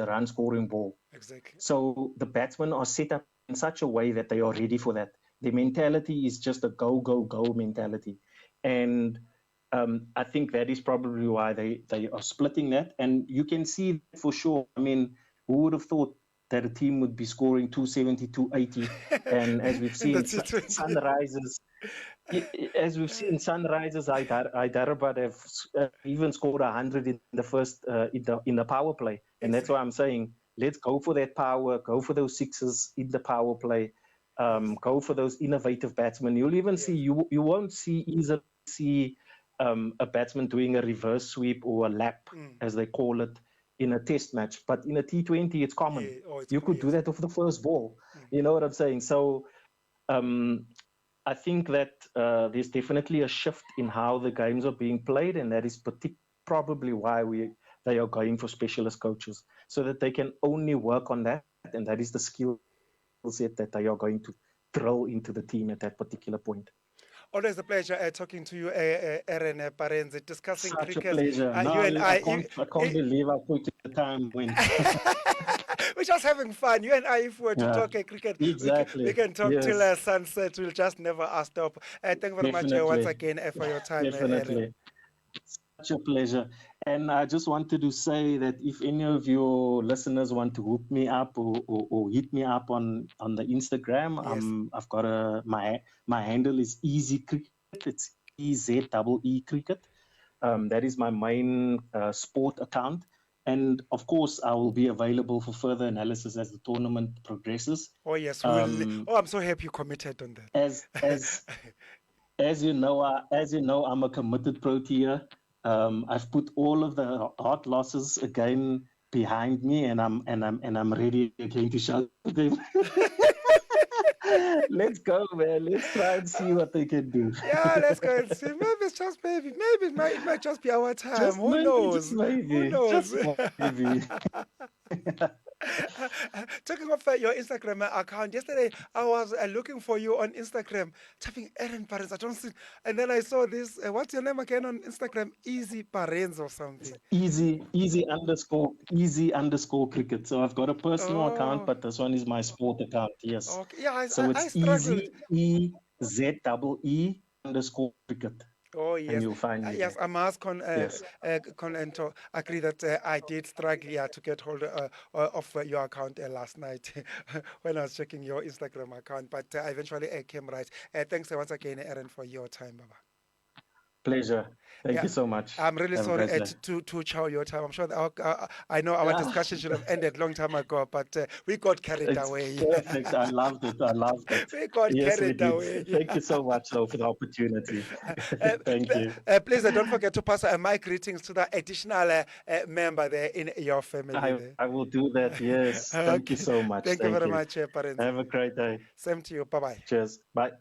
Speaker 5: run scoring ball.
Speaker 6: Exactly.
Speaker 5: So the batsmen are set up in such a way that they are ready for that. The mentality is just a go, go, go mentality. And I think that is probably why they are splitting that. And you can see for sure. I mean, who would have thought that a team would be scoring 270, 280? And as we've seen, Sunrisers, Hyderabad have even scored 100 in the first in the power play. And that's why I'm saying, let's go for that power, go for those sixes in the power play, go for those innovative batsmen. You'll even see, you won't easily see a batsman doing a reverse sweep or a lap, as they call it, in a test match. But in a T20, it's common. You could do that off the first ball. You know what I'm saying? So I think that there's definitely a shift in how the games are being played, and that is probably why they are going for specialist coaches, so that they can only work on that, and that is the skill set that they are going to drill into the team at that particular point.
Speaker 6: Always a pleasure talking to you, Aaron Parenzi, discussing
Speaker 5: Such
Speaker 6: cricket.
Speaker 5: a pleasure.
Speaker 6: You and
Speaker 5: I can't believe how quickly the time went.
Speaker 6: We're just having fun. You and I, if we were to talk cricket,
Speaker 5: exactly.
Speaker 6: we can talk till sunset. We'll just never stop. Thank you very much once again for your time.
Speaker 5: Definitely. Such a pleasure. And I just wanted to say that if any of your listeners want to hook me up or hit me up on the Instagram, I've got my handle is Easy Cricket. It's EZEE Cricket. That is my main sport account. And of course, I will be available for further analysis as the tournament progresses.
Speaker 6: Oh yes, I'm so happy you committed on that.
Speaker 5: As you know, I'm a committed Protea. I've put all of the hard losses again behind me, and I'm ready again to show them. Let's go, man. Let's try and see what they can do.
Speaker 6: Yeah, let's go and see. Maybe it might just be our time. Who knows?
Speaker 5: Who knows? Just maybe.
Speaker 6: Talking of your Instagram account, yesterday I was looking for you on Instagram, typing Aaron Parents. I don't see, and then I saw this. What's your name again on Instagram? Easy Parents or something.
Speaker 5: Easy underscore cricket. So I've got a personal account, but this one is my sport account. Yes.
Speaker 6: Okay. Yeah,
Speaker 5: So
Speaker 6: I
Speaker 5: it's
Speaker 6: struggled.
Speaker 5: easy EZEE underscore cricket.
Speaker 6: Oh yes,
Speaker 5: And you'll find me.
Speaker 6: yes. I must
Speaker 5: Yes.
Speaker 6: to agree that I did struggle to get hold of your account last night when I was checking your Instagram account, but I eventually came right. Thanks once again, Aaron, for your time, Baba.
Speaker 5: Pleasure. Thank
Speaker 6: Yeah.
Speaker 5: you so much.
Speaker 6: I'm really
Speaker 5: Have a
Speaker 6: sorry
Speaker 5: great day.
Speaker 6: to chow your time. I'm sure that I know our discussion should have ended long time ago, but we got carried
Speaker 5: It's
Speaker 6: away.
Speaker 5: perfect. I loved it.
Speaker 6: We got
Speaker 5: Yes, we
Speaker 6: carried
Speaker 5: did.
Speaker 6: away.
Speaker 5: Thank you so much, though, for the opportunity. Thank you.
Speaker 6: Please don't forget to pass my greetings to the additional member there in your family. there.
Speaker 5: I will do that. Yes. Thank you so much.
Speaker 6: Thank you very much, parents.
Speaker 5: Have a great day.
Speaker 6: Same to you. Bye bye.
Speaker 5: Cheers. Bye.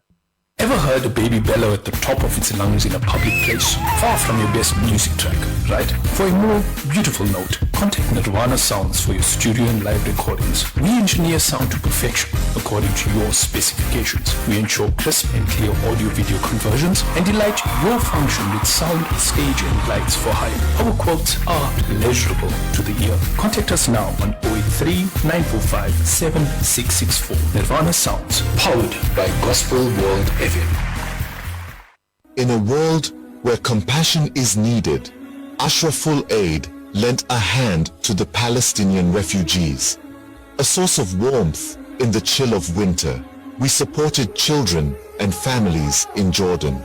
Speaker 7: Ever heard a baby bellow at the top of its lungs in a public place, far from your best music track, right? For a more beautiful note, contact Nirvana Sounds for your studio and live recordings. We engineer sound to perfection according to your specifications. We ensure crisp and clear audio-video conversions and delight your function with sound, stage and lights for hire. Our quotes are pleasurable to the ear. Contact us now on 083-945-7664. Nirvana Sounds, powered by Gospel World FM.
Speaker 8: In a world where compassion is needed, Ashraful Aid lent a hand to the Palestinian refugees. A source of warmth in the chill of winter, we supported children and families in Jordan.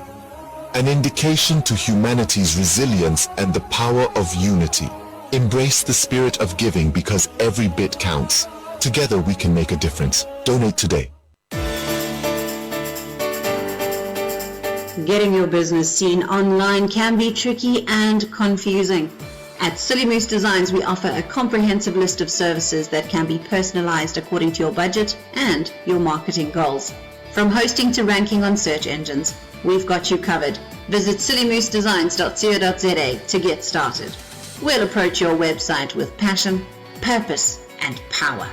Speaker 8: An indication to humanity's resilience and the power of unity. Embrace the spirit of giving because every bit counts. Together we can make a difference. Donate today.
Speaker 9: Getting your business seen online can be tricky and confusing. At Silly Moose Designs, we offer a comprehensive list of services that can be personalized according to your budget and your marketing goals. From hosting to ranking on search engines, we've got you covered. Visit sillymoosedesigns.co.za to get started. We'll approach your website with passion, purpose, and power.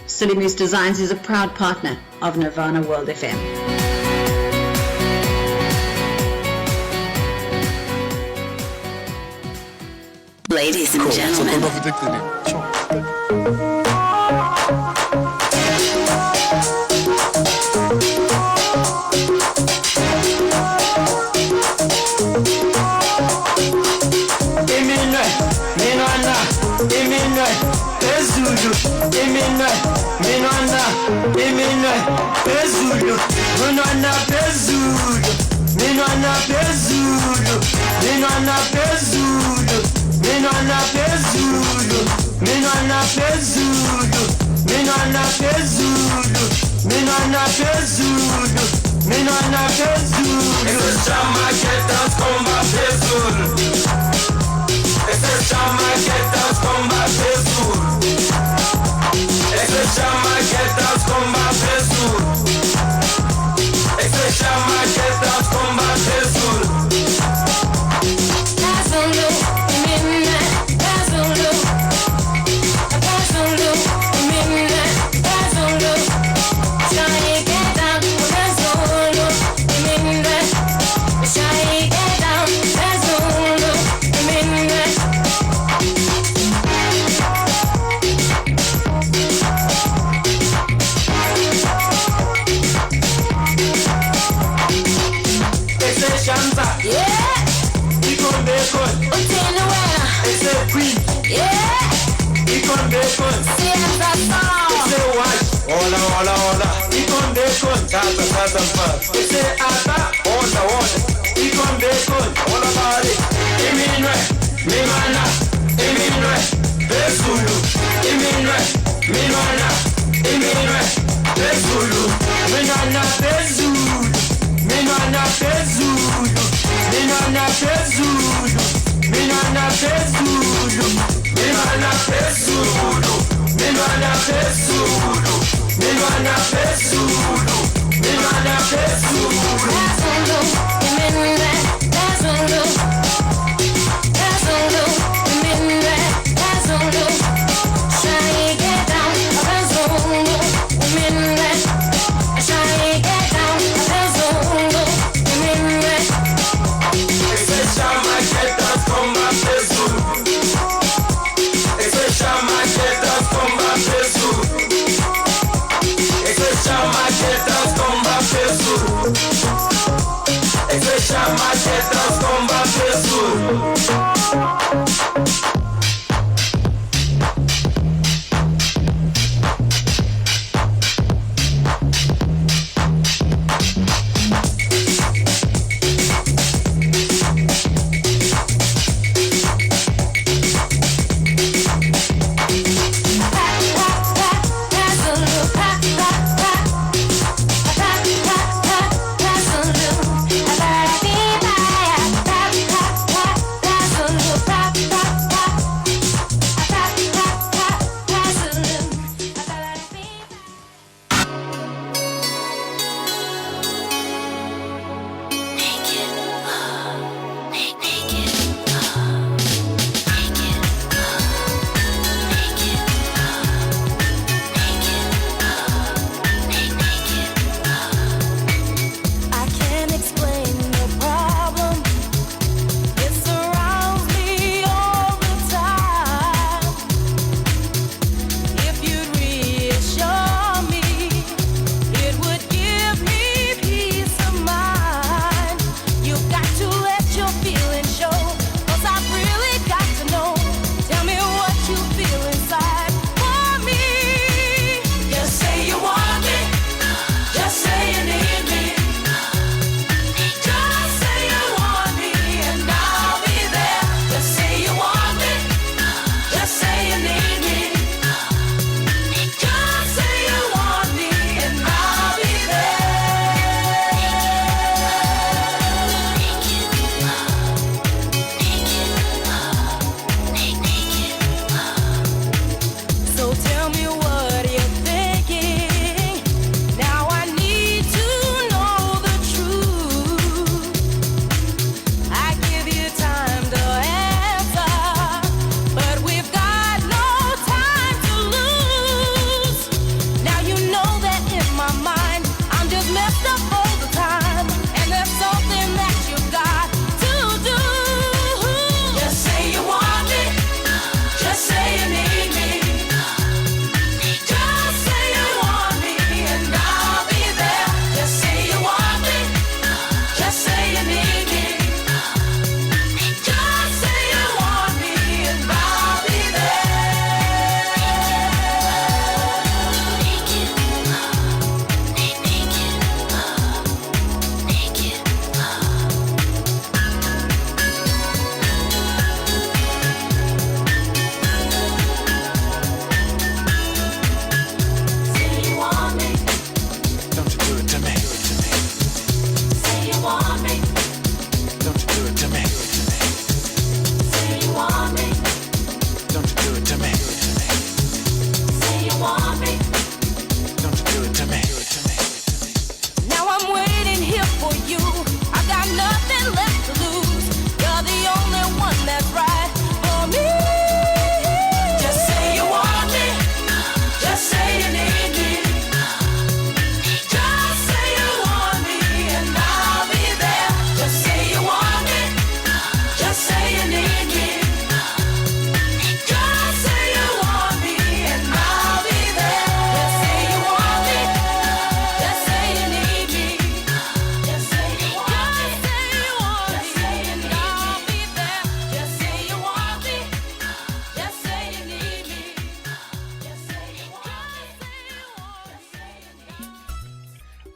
Speaker 9: Silly Moose Designs is a proud partner of Nirvana World FM. Ladies and gentlemen,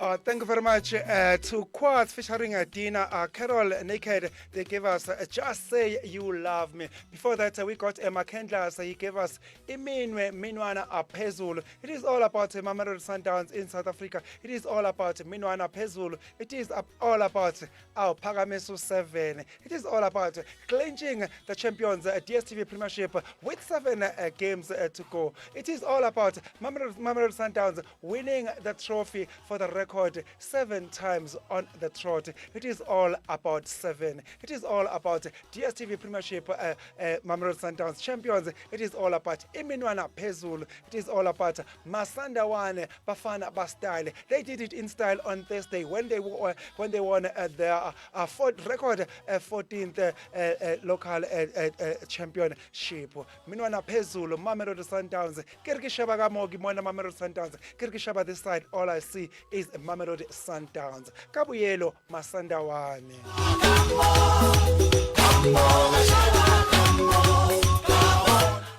Speaker 6: Thank you very much to Quartz featuring Dina Carol Naked. They gave us Just Say You Love Me. Before that, we got Makendlas. He gave us Iminwe Minwana Apezulu. It is all about Mamelodi Sundowns in South Africa. It is all about Minwana Apezulu. It is all about our Pagamesu 7. It is all about clinching the champions DSTV Premiership with 7 games to go. It is all about Mamelodi Sundowns winning the trophy for the record 7 times on the trot. It is all about 7. It is all about DSTV Premiership Mamelodi Sundowns champions. It is all about Iminwana Phezulu. It is all about Masandawane Bafana Bastyle. They did it in style on Thursday when they won their record 14th local championship. Minwana Phezulu, Mamelodi Sundowns. Kirkishaba Gamogi Mona Mamelodi Sundowns. Kirkishaba this side, all I see is Mamelodi Sundowns. Kabuyelo Masandawane.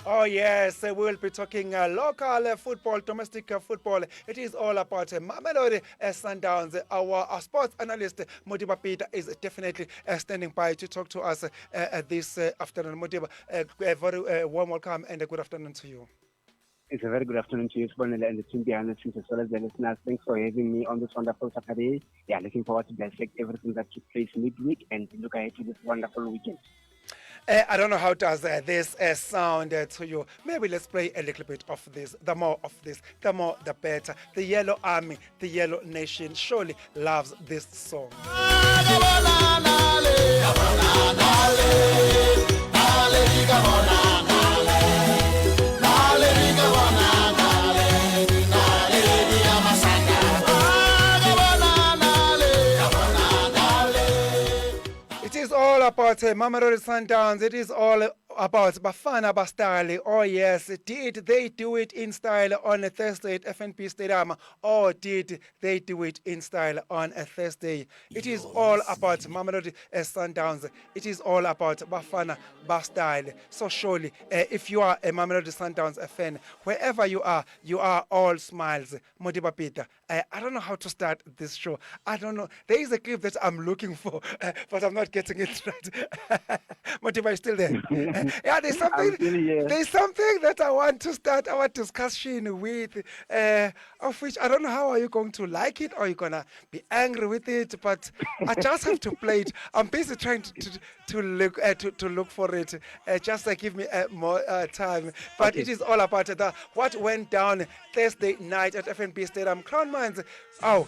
Speaker 6: Oh yes, we will be talking local football, domestic football. It is all about Mamelodi Sundowns. Our sports analyst Modiba Peter is definitely standing by to talk to us this afternoon. Modiba, a very warm welcome and a good afternoon to you.
Speaker 10: It's a very good afternoon to you, Sponele, and the team behind the scenes as well as the listeners. Thanks for having me on this wonderful Saturday. Yeah, looking forward to dissect everything that took place midweek and look ahead to this wonderful weekend.
Speaker 6: I don't know how does this sound to you. Maybe let's play a little bit of this. The more of this, the more the better. The Yellow Army, the Yellow Nation surely loves this song. It is all about Mamelodi Sundowns. It is all about Bafana Bastyle. Oh yes, did they do it in style on a Thursday at FNB Stadium, or did they do it in style on a Thursday? It is all about Mamelodi Sundowns. It is all about Bafana Bastyle. So surely, if you are a Mamelodi Sundowns fan, wherever you are all smiles. Modiba Peter, I don't know how to start this show. I don't know. There is a clip that I'm looking for, but I'm not getting it right. Modiba is still there. Yeah, there's something that I want to start our discussion with, of which I don't know how are you going to like it, or you're gonna be angry with it, but I just have to play it. I'm busy trying to look for it. Just give me more time. But okay. It is all about what went down Thursday night at FNB Stadium. Crown Mines. Oh.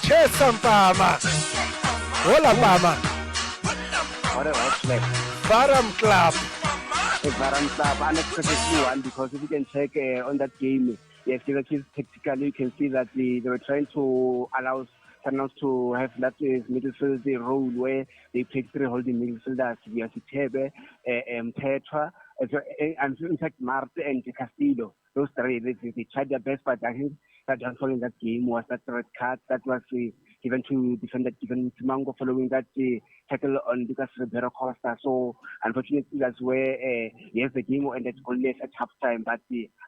Speaker 6: Cheers, Sampama. Hola, Pama.
Speaker 10: What a flag.
Speaker 6: Varam Club.
Speaker 10: Varam Club, unexpectedly one, because if you can check on that game, yes, tactically you can see that they were trying to allow Sundowns to have that midfield role where they played 3 holding midfielders, Tebe, Tetra, and in fact Marte and Castillo. Those 3, they tried their best, but I think that unfold in that game was that red card that was given to defender Given Simango following that tackle on Lucas Ribeiro Costa. So unfortunately that's where yes, the game ended only at half time. But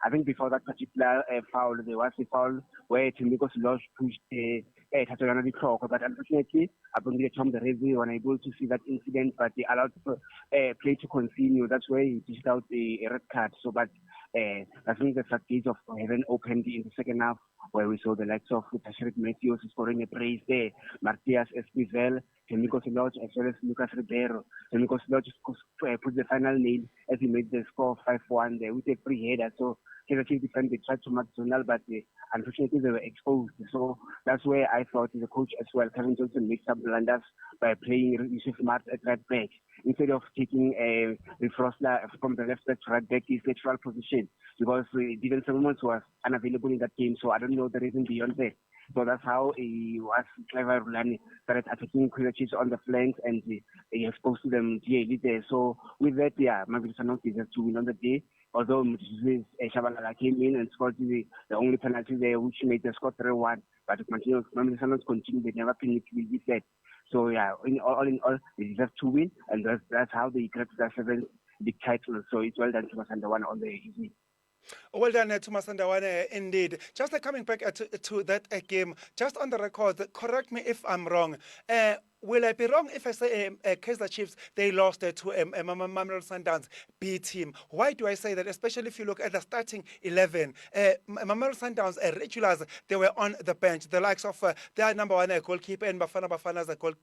Speaker 10: I think before that particular foul, there was a foul where Timikos Lodge pushed Tatoyana the clock. But unfortunately, upon the time the referee were unable to see that incident, but they allowed play to continue. That's where he dished out the red card. So but I think the floodgates of heaven opened in the second half, where we saw the likes of Tashrik Matthews scoring a brace there, Martias Espivel, Temikos Lodge, as well as Lucas Ribeiro. Temikos Lodge put the final nail as he made the score 5-1 there with a free header. So Kaizer defense, they tried to mark Zonal, but unfortunately they were exposed. So that's where I thought the coach as well, Kevin Johnson, made some blunders by playing Yusuf Mart at right back. Instead of taking Rifrosla from the left back to right back, his natural position, because Steven Solomons was unavailable in that game. So I don't know the reason beyond that. So that's how he was clever. Rulani started attacking Kaizer Chiefs on the flanks, and he exposed to them clearly there. So with that, yeah, Mamelodi Sundowns deserved to win on the day. Although Shabalala came in and scored the only penalty there, which made the score 3-1. But Mamelodi Sundowns continued, they never finished with that. So yeah, all in all, they deserve to win, and that's how they grabbed the big titles. So it's well done to Masandawana on the evening.
Speaker 6: Well done, Thomas Sandawane, indeed. Just coming back to that game, just on the record, correct me if I'm wrong. Will I be wrong if I say Kaizer Chiefs, they lost to Mamelodi Sundowns B team? Why do I say that? Especially if you look at the starting 11. Mamelodi Sundowns regulars, they were on the bench. The likes of their number one goalkeeper and Bafana as a goal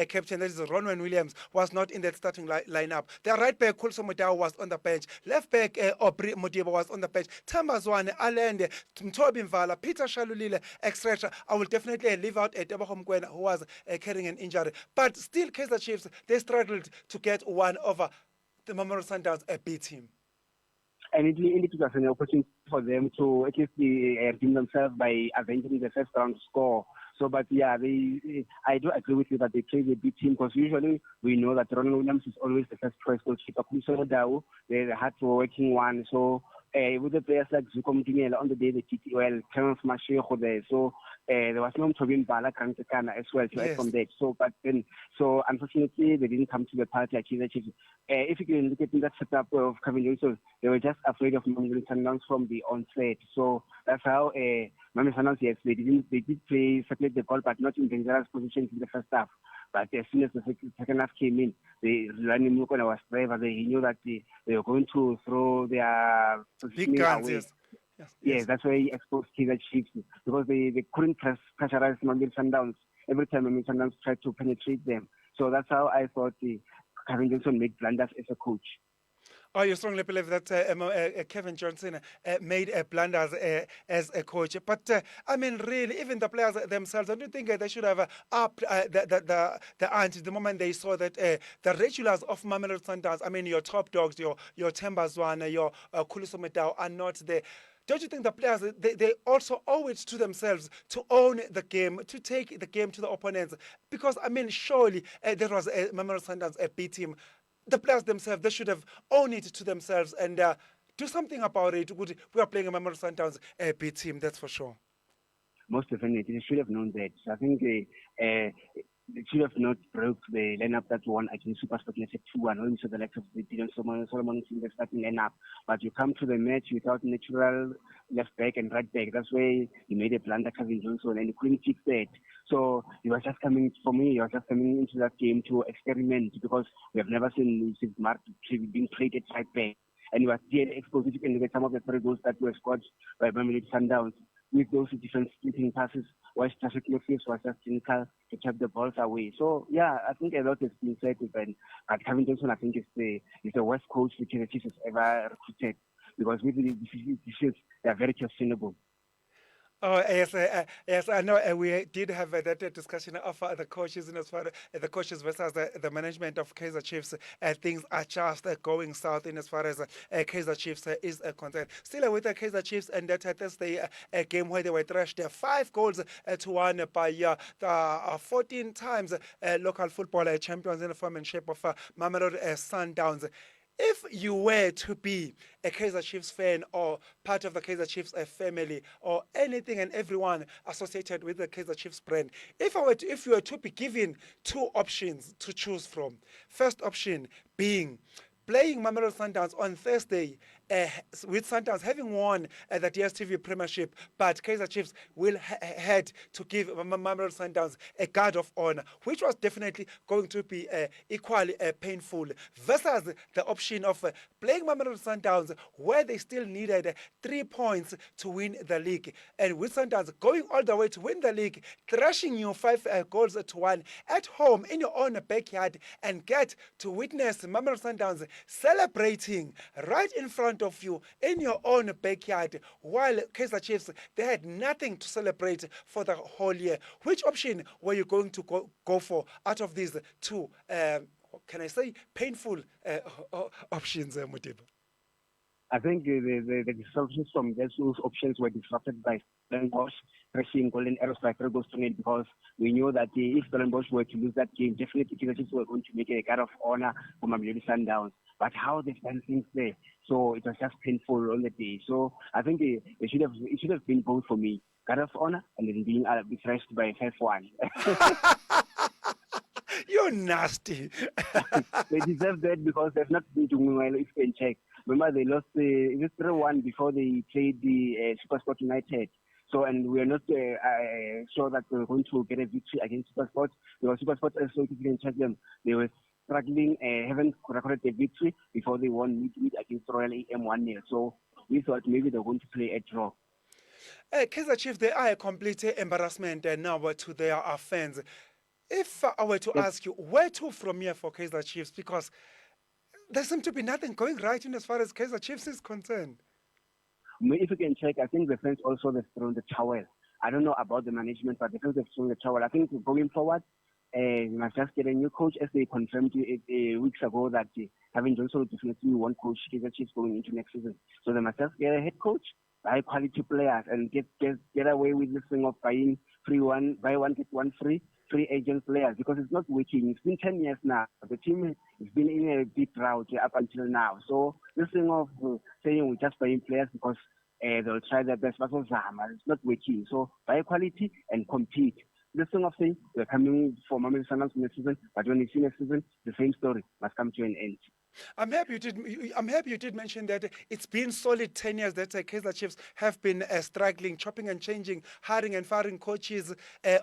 Speaker 6: captain, that is Ronwen Williams, was not in that starting lineup. Their right back, Kulso Mudau, was on the bench. Left back, Obri Modibo, was on the bench. Tambazwane, Alende, Mtobi Mvala, Peter Shalulile, etc. I will definitely leave out Debahom Gwen, who was carrying an injury. But still, Kaizer Chiefs, they struggled to get one over the Mamelodi Sundowns B team.
Speaker 10: And it was an opportunity for them to at least redeem themselves by avenging the first round score. So, but yeah, I do agree with you that they played a big team because usually we know that Ronald Williams is always the first choice goalkeeper. Kumso, they're the hard-working one. So, with the players like Zuko Mtingela on the day they did well, Terence Mashego there. So there was no Tobin Bala Kantekana as well to add from that. So unfortunately they didn't come to the party like Kaizer Chiefs. If you can look at that setup of Kevin Johnson, they were just afraid of Mamelodi Sundowns from the onset. So that's how Mamelodi Sundowns, yes, they did play circulate the ball, but not in dangerous positions in the first half. But as soon as the second half came in, Rani Mukona was brave. He knew that they were going to throw their
Speaker 6: big guns,
Speaker 10: away.
Speaker 6: Yes.
Speaker 10: Yes, that's why he exposed Kaizer Chiefs because they couldn't pressurize Mamelodi Sundowns every time Mamelodi Sundowns tried to penetrate them. So that's how I thought Kevin Johnson made blunders as a coach.
Speaker 6: Oh, you strongly believe that Kevin Johnson made blunders as a coach. But, I mean, really, even the players themselves, don't you think they should have upped the ante the moment they saw that the regulars of Mamelodi Sundowns, I mean, your top dogs, your Tembazwane, your Kuliso Medao are not there? Don't you think the players, they also owe it to themselves to own the game, to take the game to the opponents? Because, I mean, surely there was a Mamelodi Sundowns B team. The players themselves, they should have owned it to themselves and do something about it. We are playing a Mamelodi Sundowns B team, that's for sure.
Speaker 10: Most definitely, they should have known that. So I think they should have not broke the lineup that won against Super Sport 2-1. When we saw the likes of the Dylan Solomon in the starting lineup. But you come to the match without natural left back and right back. That's where you made a blunder, Kevin Johnson, and you couldn't fix that. So he was just coming into that game to experiment because we have never seen Mark being played at right back. And he was there exposed. You can look at some of the 3 goals that were scored by Mamelodi Sundowns with those different splitting passes. Where Stashik Lefis was just clinical to keep the balls away. So yeah, I think a lot has been said. But Kevin Johnson, I think, is the worst coach the Kaizer Chiefs has ever recruited because with the decisions, they are very questionable.
Speaker 6: Oh, yes, I know. We did have that discussion of the coaches, and as far as the coaches versus the management of Kaizer Chiefs, things are just going south in as far as Kaizer Chiefs is concerned. Still with the Kaizer Chiefs, and that Thursday game where they were thrashed 5 goals to 1 by the 14 times local football champions in the form and shape of Mamelodi Sundowns. If you were to be a Kaizer Chiefs fan or part of the Kaizer Chiefs family or anything and everyone associated with the Kaizer Chiefs brand, if you were to be given 2 options to choose from, first option being playing Mamelodi Sundowns on Thursday with Sundowns having won the DStv Premiership, but Kaizer Chiefs will had to give Mamelodi Sundowns a guard of honor, which was definitely going to be equally painful, versus the option of playing Mamelodi Sundowns where they still needed 3 points to win the league, and with Sundowns going all the way to win the league, thrashing you 5 goals to 1 at home in your own backyard, and get to witness Mamelodi Sundowns celebrating right in front of you in your own backyard, while Kaizer Chiefs, they had nothing to celebrate for the whole year. Which option were you going to go for out of these 2, can I say, painful options, Modibo?
Speaker 10: I think the disruptions from those options were disrupted by Stellenbosch thrashing Golden Arrows by 3 goals to 0 because we knew that if Stellenbosch were to lose that game, definitely Kaizer Chiefs were going to make a guard of honor for Mamelodi Sundowns. But how they've done things there, so it was just painful on the day. So I think it should have been both for me, guard of honor and then being thrashed by 5-1.
Speaker 6: You're nasty.
Speaker 10: They deserve that because they've not been doing well, if you can check. Remember, they lost the 3-1 before they played the SuperSport United. So, and we are not sure that we're going to get a victory against SuperSport because SuperSport, also, if you can check them, they were struggling, haven't recorded a victory before they won midweek against Royal AM 1-0. So, we thought maybe they're going to play a draw.
Speaker 6: Kaizer Chiefs, they are a complete embarrassment now to their fans. If I were to ask you, where to from here for Kaizer Chiefs? Because there seems to be nothing going right in as far as Kaizer Chiefs is concerned.
Speaker 10: If you can check, I think the fans also have thrown the towel. I don't know about the management, but the fans have thrown the towel. I think going forward, we must just get a new coach, as they confirmed weeks ago that Kevin Johnson will definitely one coach Kaizer Chiefs going into next season. So they must just get a head coach, buy quality players, and get away with this thing of buying buy one, get one free agent players, because it's not working. It's been 10 years now. The team has been in a big drought up until now. So this thing of saying we're just buying players because they'll try their best, but it's not working. So buy quality and compete. This thing of saying we're coming for Mamelodi Sundowns next season, but when it's in next season, the same story must come to an end.
Speaker 6: I'm happy you did mention that it's been solid 10 years that Kaizer Chiefs have been struggling, chopping and changing, hiring and firing coaches,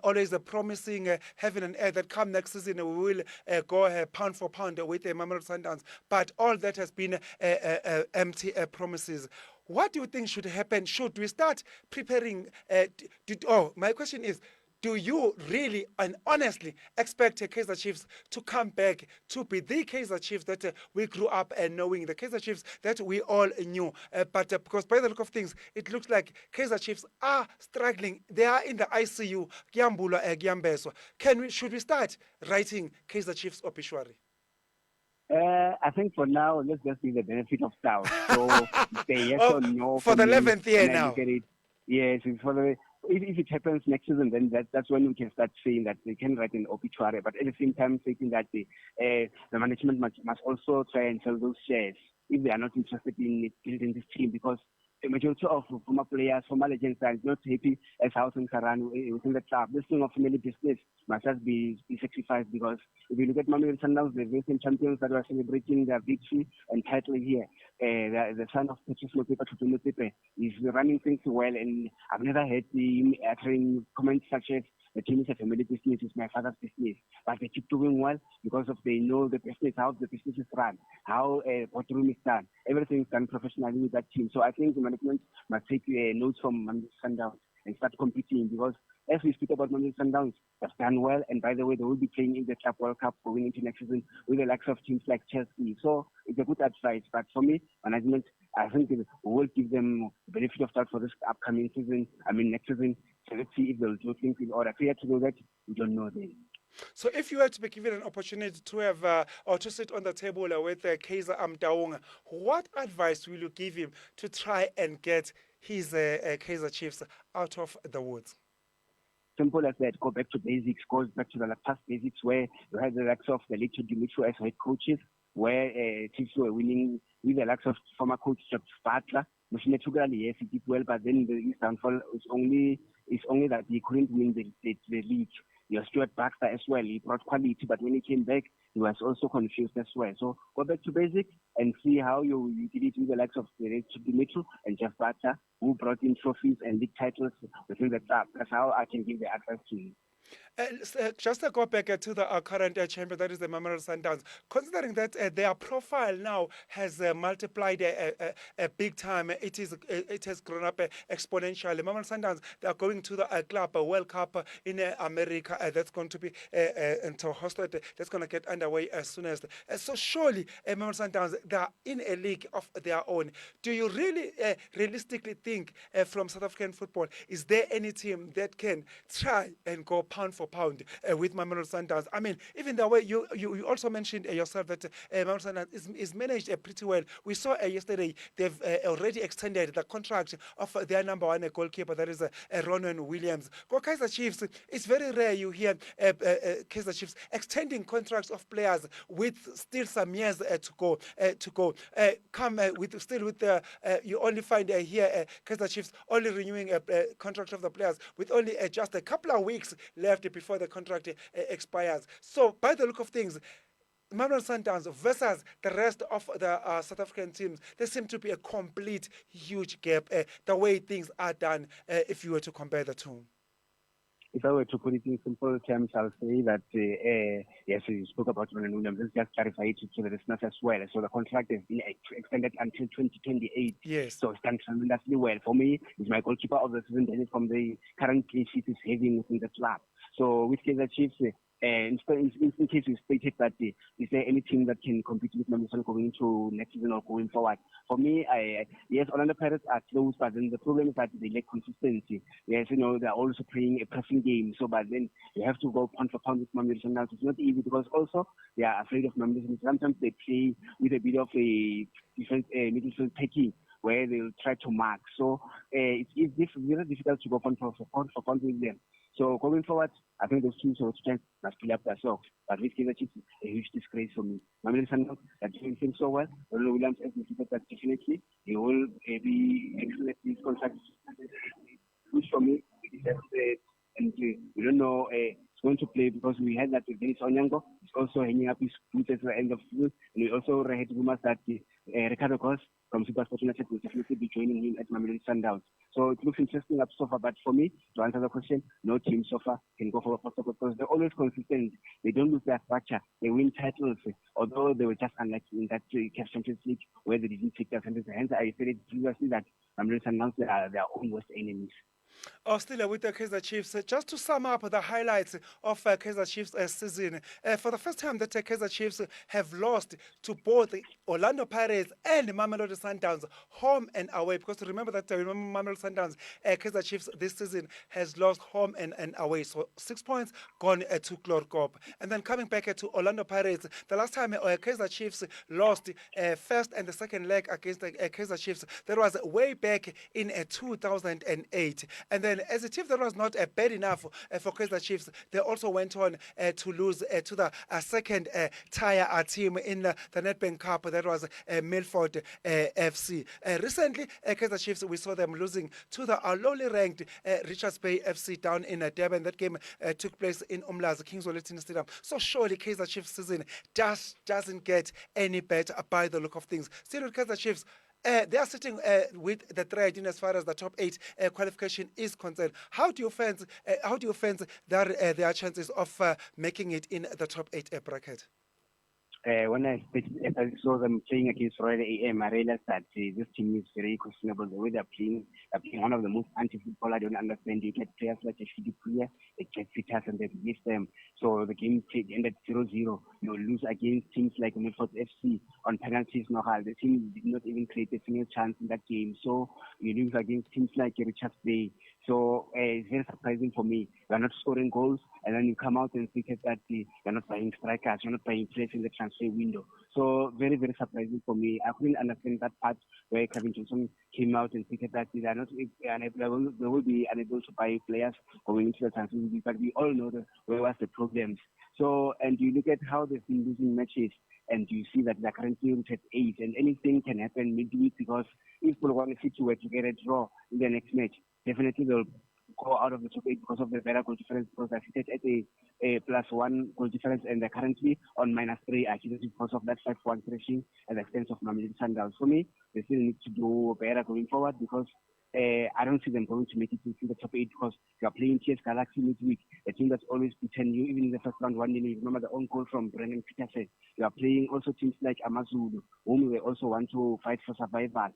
Speaker 6: always promising heaven and earth that come next season we will go pound for pound with the Mamelodi Sundowns. But all that has been empty promises. What do you think should happen? Should we start preparing? My question is, do you really and honestly expect Kaizer Chiefs to come back to be the Kaizer Chiefs that we grew up knowing, the Kaizer Chiefs that we all knew? But because by the look of things, it looks like Kaizer Chiefs are struggling. They are in the ICU. Should we start writing Kaizer Chiefs obituary?
Speaker 10: I think for now, let's just give the benefit of doubt. So say yes or no.
Speaker 6: For the 11th year now.
Speaker 10: Yes, if it happens next season, then that's when we can start saying that they can write an obituary. But at the same time, thinking that the management must also try and sell those shares if they are not interested in building this team, because the majority of former players, former legends are not happy as how things are run within the club. This thing of family business must just be sacrificed, because if you look at Mamelodi Sundowns, the recent champions that were celebrating their victory and title here, the son of Patrice Motsepe is running things well, and I've never heard him uttering comments such as the team is a family business, it's my father's business. But they keep doing well because they know the business, how the business is run, how boardroom is done. Everything is done professionally with that team. So I think the management must take notes from Mamelodi Sundowns and start competing, because as we speak about Mamelodi Sundowns, they've done well, and by the way, they will be playing in the Club World Cup going into next season with the likes of teams like Chelsea. So it's a good advice. But for me, management, I think we will give them the benefit of doubt for this upcoming season. Next season. So let's see if they'll do things in order. Prior to do that, we don't know then.
Speaker 6: So if you were to be given an opportunity to have or to sit on the table with Kaizer Motaung, what advice will you give him to try and get his Kaizer Chiefs out of the woods?
Speaker 10: Simple as that. Go back to basics. Go back to the past basics where you had the likes of the Lecho Dimitri as head coaches, where Chiefs were winning with the likes of former coach Jeff Butler. Yes, he did well, but then his downfall is only that he couldn't win the league. Your Stuart Baxter as well, he brought quality, but when he came back, he was also confused as well. So go back to basics and see how you did it with the likes of Dimitri and Jeff Butler, who brought in trophies and league titles within the club. That's how I can give the advice to you.
Speaker 6: Just to go back to the current champion, that is the Mamelodi Sundowns, considering that their profile now has multiplied big time, it has grown up exponentially. Mamelodi Sundowns, they are going to the Club World Cup in America. That's going to be hosted. That's going to get underway as soon as. So surely, Mamelodi Sundowns, they are in a league of their own. Do you really realistically think from South African football, is there any team that can try and go pound for pound with Mamelodi Sundowns? Even the way you also mentioned yourself that Mamelodi Sundowns is managed pretty well. We saw yesterday they've already extended the contract of their number one goalkeeper, that is Ronwen Williams. For Kaizer Chiefs, it's very rare you hear Kaizer Chiefs extending contracts of players with still some years to go. You only find here Kaizer Chiefs only renewing a contract of the players with only just a couple of weeks left before the contract expires. So by the look of things, Mamelodi Sundowns versus the rest of the South African teams, there seems to be a complete huge gap the way things are done if you were to compare the two.
Speaker 10: If I were to put it in simple terms, I'll say that, yes, you spoke about Ronald Williams. Let's just clarify it to the listeners as well. So the contract has been extended until 2028.
Speaker 6: Yes.
Speaker 10: So it's done tremendously well. For me, he's my goalkeeper of the season, from the current case sheet is having within the club. So with Kaizer Chiefs, in case you stated that, is there any team that can compete with Mamelodi going into next season or going forward? For me, yes, Orlando Pirates are close, but then the problem is that they lack consistency. Yes, they're also playing a pressing game, so but then you have to go pound for pound with Mamelodi Sundowns. It's not easy because also they are afraid of Mamelodi. Sometimes they play with a bit of a defense, midfield taking, where they'll try to mark. So it's very difficult to go pound for pound with them. So going forward, I think those teams must pull up themselves. But with Kaizer Chiefs, a huge disgrace for me. Mamelodi Sundowns are doing things so well. Ronald Williams has indicated that definitely he will be excellent in his contract. Which for me, and we don't know he's going to play because we had that with Dennis Onyango. He's also hanging up his boots at the end of the season. And we also heard rumors that Ricardo Goss from SuperSport United will definitely be joining him at Mamelodi Sundowns. So it looks interesting up so far. But for me, to answer the question, no team so far can go for a post because they're always consistent. They don't lose their structure. They win titles, although they were just unlucky in that CAF Champions League where they didn't take their chances. Hence, I said it previously that Mamelodi Sundowns are their own worst enemies.
Speaker 6: Still with the Kaizer Chiefs, just to sum up the highlights of Kaizer Chiefs' season. For the first time that Kaizer Chiefs have lost to both Orlando Pirates and Mamelodi Sundowns, home and away. Because remember that Mamelodi Sundowns, Kaizer Chiefs this season has lost home and away. So 6 points gone to Clorkop. And then coming back to Orlando Pirates, the last time Kaizer Chiefs lost first and the second leg against Kaizer Chiefs, that was way back in 2008. And then as a team that was not bad enough for Kaizer Chiefs, they also went on to lose to the second tier team in the Nedbank Cup, that was Milford FC. Recently, Kaizer Chiefs, we saw them losing to the lowly ranked Richards Bay FC down in Durban. That game took place in Umlazi Kings Wellington Stadium. So surely Kaizer Chiefs season doesn't get any better by the look of things. Still with Kaizer Chiefs, they are sitting with the thread in as far as the top 8 qualification is concerned. How do you fence their chances of making it in the top 8 bracket?
Speaker 10: When I saw them playing against Royal AM, I realized that this team is very questionable. The way they're playing one of the most anti-football I don't understand. You get players like Shidi Priya, they get fitters and they release them. So the game ended 0-0. You lose against teams like Milford FC on penalties. The team did not even create a single chance in that game. So you lose against teams like Richards Bay. So it's very surprising for me. You're not scoring goals, and then you come out and think that you're not buying strikers, you're not buying players in the transfer window. So very, very surprising for me. I couldn't understand that part where Kevin Johnson came out and said that they are not unable, they will be unable to buy players going into the transfer window. But we all know where was the problems. So, and you look at how they've been losing matches, and you see that they're currently ranked 8, and anything can happen midweek because if Polokwane City were to get a draw in the next match, definitely they'll go out of the top 8 because of the better goal difference, because they're seated at a +1 goal difference and they're currently on -3 actually because of that 5-1 thrashing at the expense of Mamelodi Sundowns. For me, they still need to do better going forward because I don't see them going to make it into the top 8 because you are playing TS Galaxy midweek, a team that's always beaten you even in the first round 1-0. You remember the own goal from Brendan Peterson. You are playing also teams like Amazulu, whom they also want to fight for survival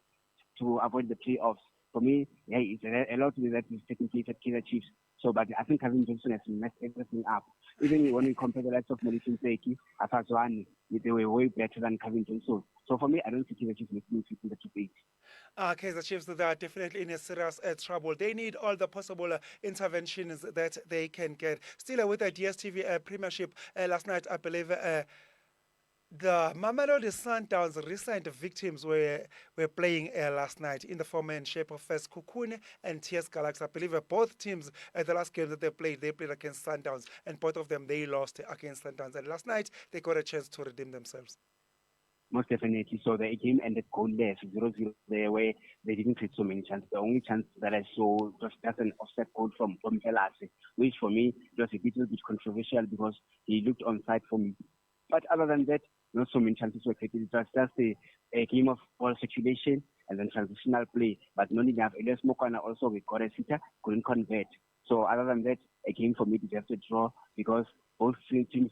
Speaker 10: to avoid the playoffs. For me, it's a lot that is taking place at Kaizer Chiefs. So, but I think Kevin Johnson has messed everything up. Even when we compare the likes of Melissa Nseki, Afazwani, they were way better than Kevin Johnson. So for me, I don't think Kaizer Chiefs making it in the top 8.
Speaker 6: Kaizer Chiefs, they are definitely in a serious trouble. They need all the possible interventions that they can get. Still with the DSTV Premiership last night, I believe the Mamelodi Sundowns recent victims were playing last night in the form and shape of first Kukune and TS Galaxy. I believe both teams the last game that they played against Sundowns, and both of them they lost against Sundowns. And last night they got a chance to redeem themselves.
Speaker 10: most definitely. So the game ended goalless, 0-0 there, where they didn't create so many chances. The only chance that I saw was just an offset goal from Pelase, which for me was a little bit controversial because he looked onside for me. But other than that, not so many chances were created. It was just a game of ball circulation and then transitional play, but not enough. Elias Mokwana also with Koresita couldn't convert. So other than that, a game for me to just a draw because both teams,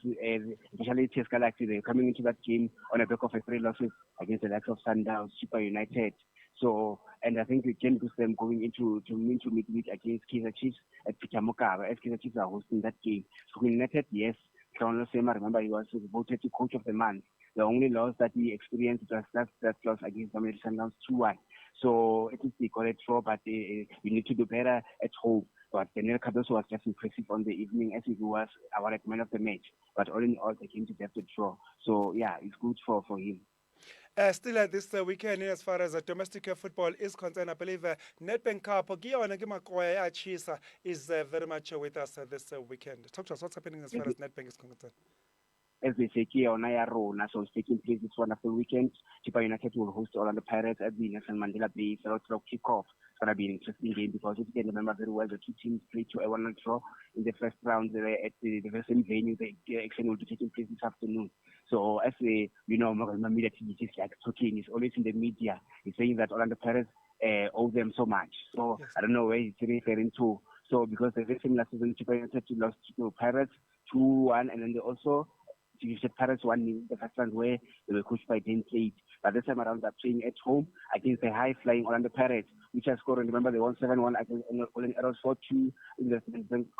Speaker 10: especially TS Galaxy, they're coming into that game on the back of a 3 losses against the likes of Sundowns, Super United. So, and I think we can boost them going into midweek against Kaizer Chiefs at Peter Mokaba, as Kaizer Chiefs are hosting that game. So United, yes, Crono Sema, remember he was voted to Coach of the Month. The only loss that he experienced was that loss against Mamelodi Sundowns 2-1. So it is the correct draw, but we need to do better at home. But Daniel Cardoso was just impressive on the evening as he was our man of the match. But all in all, they came to just a draw. So yeah, it's good for him.
Speaker 6: Still at this weekend, as far as domestic football is concerned, I believe Nedbank Cup is very much with us this weekend. Talk to us, what's happening as far as Nedbank is concerned?
Speaker 10: As they say, so it's taking place this wonderful weekend. Chipa United will host Orlando Pirates at the Nelson Mandela Bay 7 o'clock kickoff. It's going to be an interesting game because if you can remember very well, the two teams played to a 1-1 draw in the first round at the same venue. The action will be taking place this afternoon. So as media is like talking, he's always in the media. He's saying that Orlando Pirates owe them so much. So yes. I don't know where he's referring to. So because the very similar season, Chipa United lost to Pirates 2-1, and then they also Pirates won the first round where they were coached by Dan Slade. But this time around, they're playing at home against the high-flying Orlando Pirates, which has scored. Remember, they won 7-1 against Golden Arrows 4-2 in the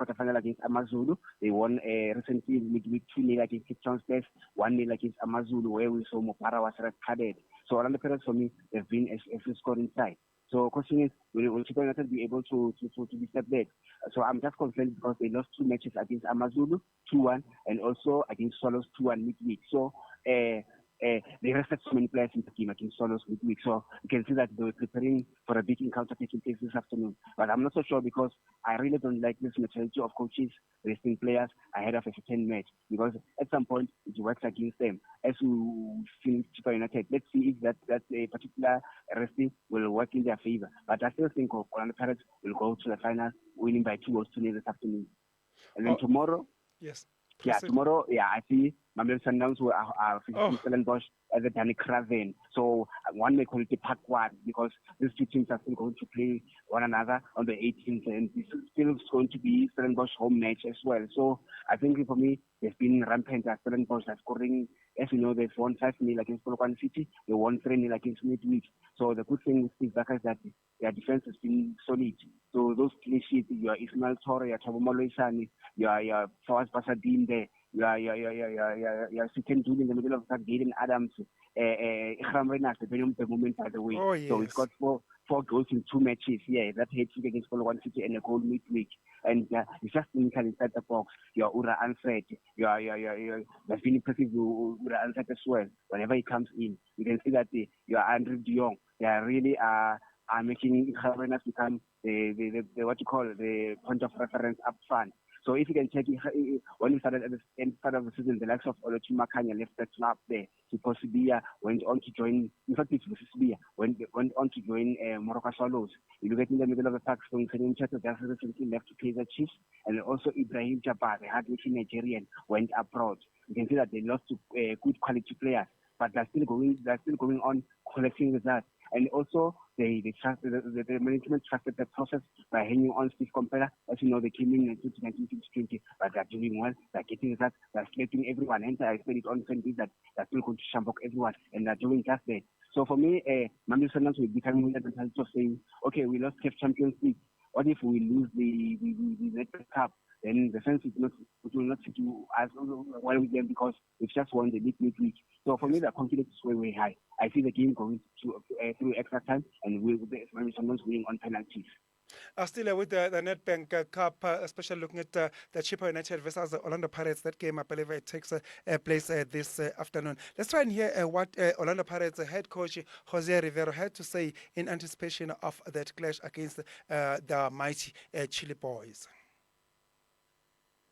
Speaker 10: quarterfinal against Amazulu. They won recently midweek 2-0 against Cape Town Stars, 1-0 against Amazulu, where we saw Mopara was red-carded. So Orlando Pirates, for me, they've been a scoring side. So question is, will Chipa United be able to be stepped back? So I'm just concerned because they lost 2 matches against Amazulu, 2-1, and also against Swallows 2-1 midweek. So they rested so many players in the game against Swallows midweek. So you can see that they were preparing for a big encounter taking place this afternoon. But I'm not so sure because I really don't like this mentality of coaches resting players ahead of a certain match because at some point it works against them. As we see Chipa United, let's see if that a particular resting will work in their favor. But I still think Orlando Pirates will go to the final winning by 2 goals to 0 this afternoon. And then tomorrow,
Speaker 6: yes.
Speaker 10: Yeah, tomorrow, I see Mamelodi Sundowns are facing Stellenbosch at the Danny Craven. So one may call it the Park 1 because these two teams are still going to play one another on the 18th, and this is still going to be Stellenbosch home match as well. So I think for me, they've been rampant at Stellenbosch. They're scoring, as you know, they've won 5-0 against Polokwane City. They won 3-0 against Midweek. So the good thing with Steve Barker is that their defense has been solid. So those clean sheets, your Ismail Torre, your Thabo Moloisane, your Fawaz Basadine there, your second dude in the middle of that, Gaden Adams, Ikram Renas, the moment, by the way.
Speaker 6: Oh, yes.
Speaker 10: So he's got four goals in 2 matches. Yeah, that hat-trick against Polokwane City and a goal midweek. And it's just clinical inside the box. Your Ura Ansred, that's been impressive. Ura Ansred as well. Whenever he comes in, you can see that your Andrew De Jong, they are really are making Ikram Renas become the what you call the point of reference up front. So if you can check, when he started at the start of the season, the likes of Olochi Makanya left the club there. Siposibia went on to join, in fact, Siposibia went on to join Moroka Swallows. You look at in the middle of the pack, so Kenin Chato just recently left to Kaizer Chiefs, and also Ibrahim Jabbar, the hard-working Nigerian, went abroad. You can see that they lost to good quality players, but they're still going on collecting results. And also, the management trusted the process by hanging on Steve Compella. As you know, they came in 2019-2020, but they're doing well. They're getting results. They're slating everyone. And I said it on Sunday that they're still going to shambok everyone, and they're doing just that. So for me, Mamelodi Sundowns will become with the mentality of saying, okay, we lost CAF Champions League. What if we lose the Nedbank Cup? Then the sense will not do as well with them because we've just won the midweek. So for me, the confidence is way high. I see the game going through extra time, and we'll be winning on penalties.
Speaker 6: Still with the Nedbank Cup, especially looking at the Chipa United versus the Orlando Pirates, that game, I believe it takes place this afternoon. Let's try and hear what Orlando Pirates head coach Jose Rivero had to say in anticipation of that clash against the mighty Chile Boys.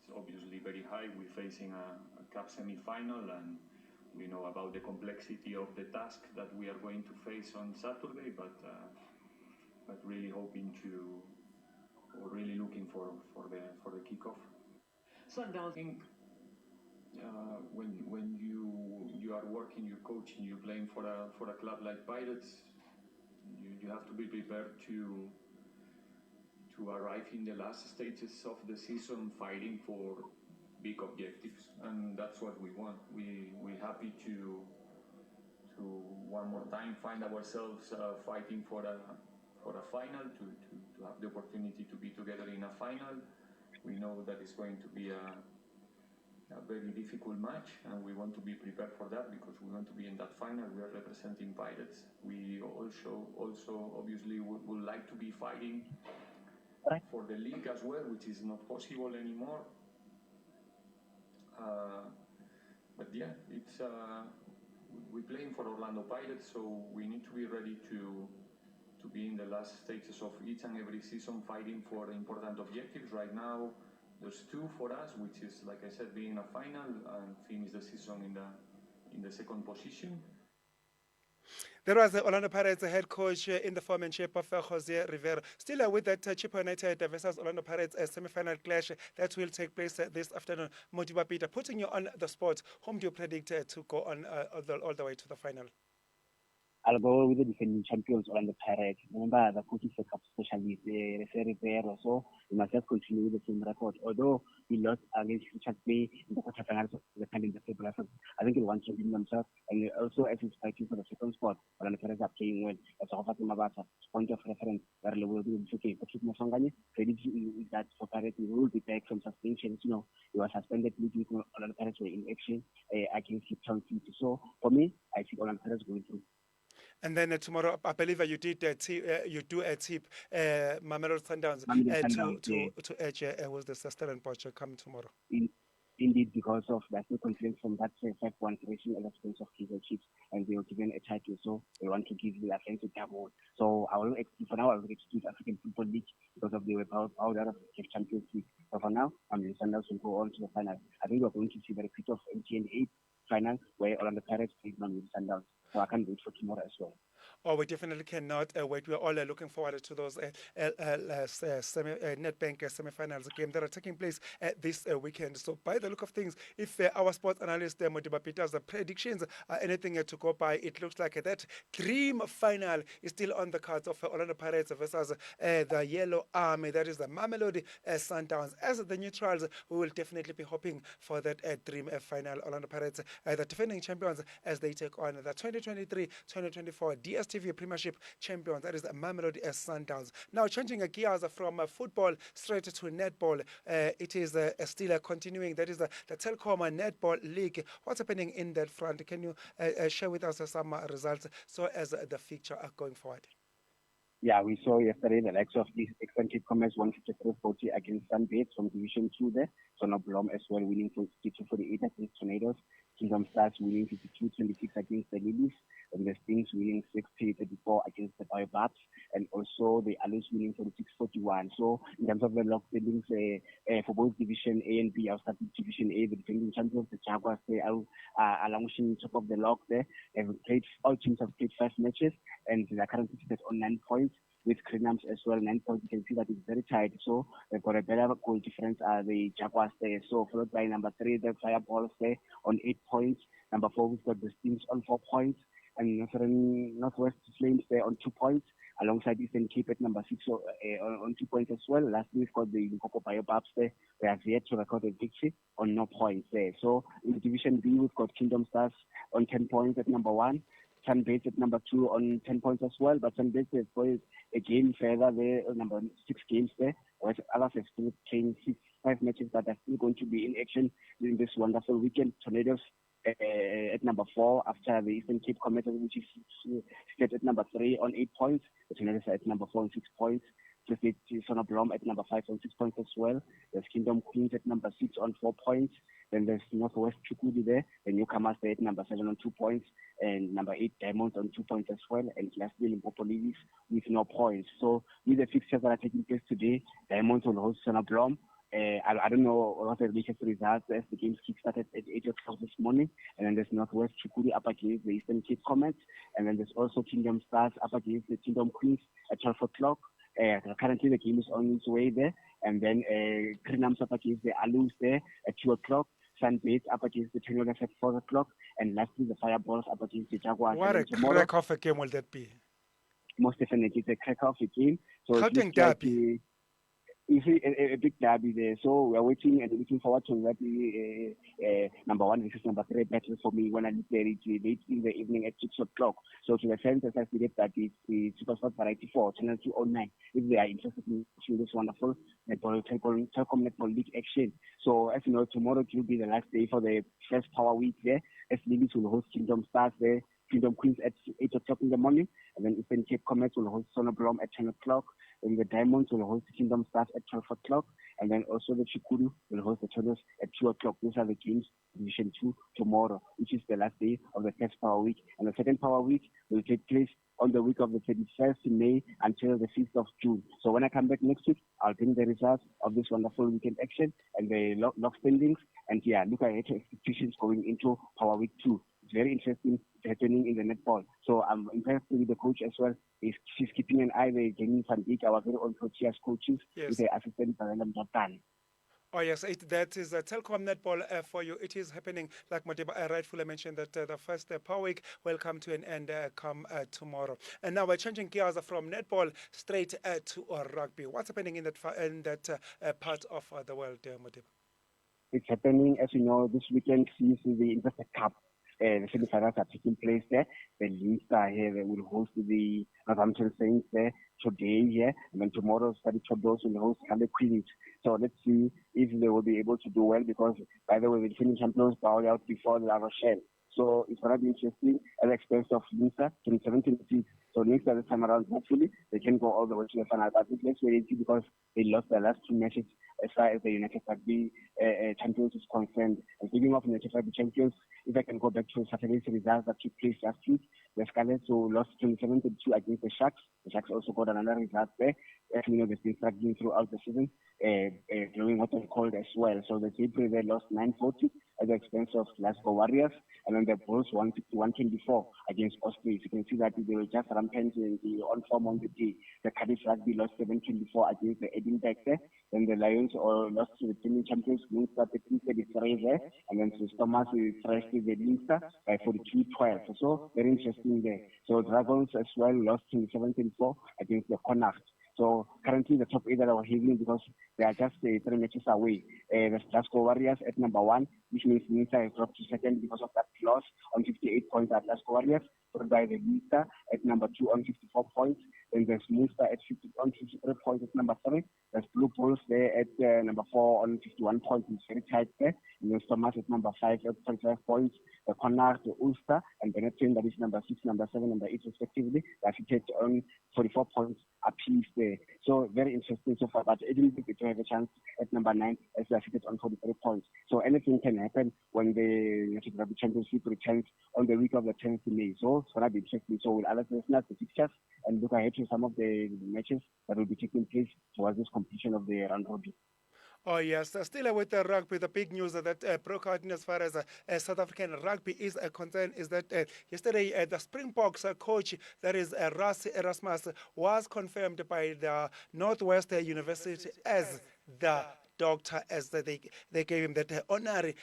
Speaker 11: It's obviously very high. We're facing a cup semi-final, and we know about the complexity of the task that we are going to face on Saturday, but really hoping to, or really looking for the kickoff. Sundowns, I think when you are working, you're coaching, you're playing for a club like Pirates, you have to be prepared to arrive in the last stages of the season fighting for big objectives, and that's what we want. We're happy to one more time find ourselves fighting for a final, to have the opportunity to be together in a final. We know that it's going to be a very difficult match, and we want to be prepared for that because we want to be in that final. We are representing Pirates. We also obviously would like to be fighting for the league as well, which is not possible anymore. But yeah, it's we're playing for Orlando Pirates, so we need to be ready to be in the last stages of each and every season fighting for important objectives. Right now, there's two for us, which is, like I said, being a final and finish the season in the second position.
Speaker 6: There was the Orlando Pirates head coach in the form and shape of Jose Rivera. Still with that Chippa United versus Orlando Pirates semi-final clash that will take place this afternoon. Modiba Peter, putting you on the spot, whom do you predict to go on all the way to the final?
Speaker 10: I'll go with the defending champions Orlando Pirates. Remember, the coaching setup specialist, Jose Rivera, so we must just continue with the same record. Although he lost against Richard Bay in the quarterfinals of the kind of the February, I think he wants to win themselves. And also, as he's fighting for the second spot, Orlando Pirates are playing well. As a point of reference, where will be okay. But Mosongani, credit is that for Pirates, he will be back from suspension. You know, he was suspended midweek when Orlando Pirates were in action against Cape Town City. So for me, I think Orlando Pirates going through.
Speaker 6: And then tomorrow, I believe you did you do a tip, Mamelodi Sundowns, to edge with the Stellenbosch come tomorrow.
Speaker 10: Indeed, because of there's no confidence from that 5-1 creation at the expense of Kaizer Chiefs, and they were given a title, so they want to give the Atlantic double. So for now I will exclude African Football League because of the out of the Champions League. So for now, the Sundowns will go on to the final. I think we're going to see the repeat of MTN 8 final where Orlando Pirates played on the Sundowns. So I can't wait for tomorrow as well.
Speaker 6: Oh, we definitely cannot wait. We're all looking forward to those Nedbank semi-finals game that are taking place this weekend. So by the look of things, if our sports analyst Modiba Peter's predictions are anything to go by, it looks like that dream final is still on the cards of Orlando Pirates versus the Yellow Army. That is the Mamelodi Sundowns. As the neutrals, we will definitely be hoping for that dream final. Orlando Pirates, the defending champions, as they take on the 2023-2024 DStv Premiership champions, that is the Mamelodi Sundowns. Now changing gears from football straight to netball, it is still continuing. That is the Telkom Netball League. What's happening in that front? Can you share with us some results so as the fixture going forward?
Speaker 10: Yeah, we saw yesterday the likes of the Eastern Cape Commerce 153-40 against Sunbeds from Division 2 there. Sonobloem as well winning 52-48 against Tornadoes. Kingdom Stars winning 52-26 against the Lilies. And the Stings winning 60-34 against the Baobabs. And also the Alus winning 46-41. So in terms of the log standings for both Division A and B, I'll start with Division A. The defending champions, the Jaguars, they are languishing top of the log there. All teams have played 5 matches and they are currently seated on 9 points. With Crenams as well, 9 points. You can see that it's very tight. So they've got a better goal difference. The Jaguars there. So followed by number 3, the Fireballs there on 8 points. Number 4, we've got the Stings on 4 points. And Northwest Flames there on 2 points. Alongside Eastern Cape at number 6 on 2 points as well. Lastly, we've got the Limpopo Baobabs there. They have yet to record a victory on no points there. So in Division B, we've got Kingdom Stars on 10 points at number 1. Sunbeds at number 2 on 10 points as well, but Sunbeds has got a game further there, number 6 games there, whereas others have still playing 5 matches that are still going to be in action during this wonderful weekend. Tornadoes at number 4 after the Eastern Cape Commerce, which is set at number 3 on 8 points. The Tornadoes are at number 4 on 6 points. Sonobloem at number 5 on 6 points as well. There's Kingdom Queens at number 6 on 4 points. Then there's Northwest Chukudi there. The newcomers there at number 7 on 2 points. And number 8 Diamonds on 2 points as well. And lastly Limpopo Lilies with no points. So with the fixtures that are taking place today, Diamonds will host Sonobloem I don't know what the latest results as the game started at 8 o'clock this morning. And then there's Northwest Chukudi up against the Eastern Cape Comets. And then there's also Kingdom Stars up against the Kingdom Queens at 12 o'clock. Currently the game is on its way there. And then Krinams up against the Alus there at 2 o'clock. Sunbase up against the Tornadoes at 4 o'clock. And lastly, the Fireballs up against the Jaguars.
Speaker 6: What a crack of a game will that be?
Speaker 10: Most definitely, it's a crack of a game. So
Speaker 6: Gauteng derby.
Speaker 10: It's a big derby there. So we're waiting and looking forward to that number 1 versus number 3 battle for me when I look at it late in the evening at 6 o'clock. So to the fans, as I stated, that it's the Supersport Variety 4, Channel 209, if they are interested in this wonderful Telkom Netball League action. So as you know, tomorrow will be the last day for the first Power Week there, as Lilies will host Kingdom Stars there, Kingdom Queens at 8 o'clock in the morning, and then Eastern Cape Comets will host Sonobloom at 10 o'clock, and the Diamonds will host Kingdom Stars at 12 o'clock, and then also the Chikudu will host the Tornadoes at 2 o'clock. These are the games, Division 2 tomorrow, which is the last day of the first Power Week. And the second Power Week will take place on the week of the 31st of May until the 5th of June. So when I come back next week, I'll bring the results of this wonderful weekend action and the lock standings, and look ahead to expectations going into Power Week 2. It's very interesting happening in the netball. So I'm impressed with the coach as well. She's keeping an eye there, Jenny Van Dijk, our very own coach, coaches, with the assistant Barella Mjapane.
Speaker 6: Oh, yes, that is Telkom Netball for you. It is happening, like Modiba rightfully mentioned, that the first Power Week will come to an end come tomorrow. And now we're changing gears from netball straight to rugby. What's happening in that part of the world, Modiba?
Speaker 10: It's happening, as you know, this weekend sees the Investor Cup. The semi-finals are taking place there. The Leinster here will host the Northampton Saints there today here, and then tomorrow Stade Toulouse will host Calais Queens. So let's see if they will be able to do well, because by the way, the defending champions bowed out before La Rochelle. So it's going to be interesting at the expense of Leinster, 27-26. So Leinster this time around, hopefully, they can go all the way to the final. But let's wait and see, because they lost their last 2 matches as far as the United Rugby champions is concerned. And speaking of United Rugby champions, if I can go back to Saturday's results that took place last week, the Scarlets who lost 27-2 against the Sharks. The Sharks also got another result there. As you know, they've been struggling throughout the season, doing what they called as well. So the April they lost 9-40 at the expense of Glasgow Warriors, and then the Bulls won 51-24 against Ospreys. You can see that they were just rampant in the on form on the day. The Cardiff Rugby lost 7-24 against the Edinburgh there. Then the Lions lost to the defending champions, Leinster 33 there, and then St. Thomas thrashed the Leinster by 42-12. So very interesting there. So Dragons as well lost 27-24 against the Connacht. So currently the top 8 that are heaving, because they are just 3 matches away. The Glasgow Warriors at number 1, which means Leinster has dropped to second because of that loss on 58 points at Glasgow Warriors, followed by the Leinster at number 2 on 54 points. Then there's Munster at 53 points at number 3. There's Blue Bulls there at number 4 on 51 points. It's very tight there. And then Thomas at number 5 at 25 points. The Connacht, the Ulster, and Benetton, that is number 6, number 7, number 8 respectively. They are seated on 44 points apiece there. So very interesting so far. But Edinburgh to have a chance at number 9 as they are seated on 43 points. So anything can happen when the United Rugby Championship returns on the week of the 10th of May. So it's going to be interesting. So we'll analyze the fixtures and look ahead to some of the matches that will be taking place towards this completion of the round robin.
Speaker 6: Oh, yes. Still with the rugby, the big news that broke out as far as South African rugby is concerned is that yesterday the Springboks coach, that is Rassie Erasmus, was confirmed by the Northwest University as the doctor, as they gave him that honorary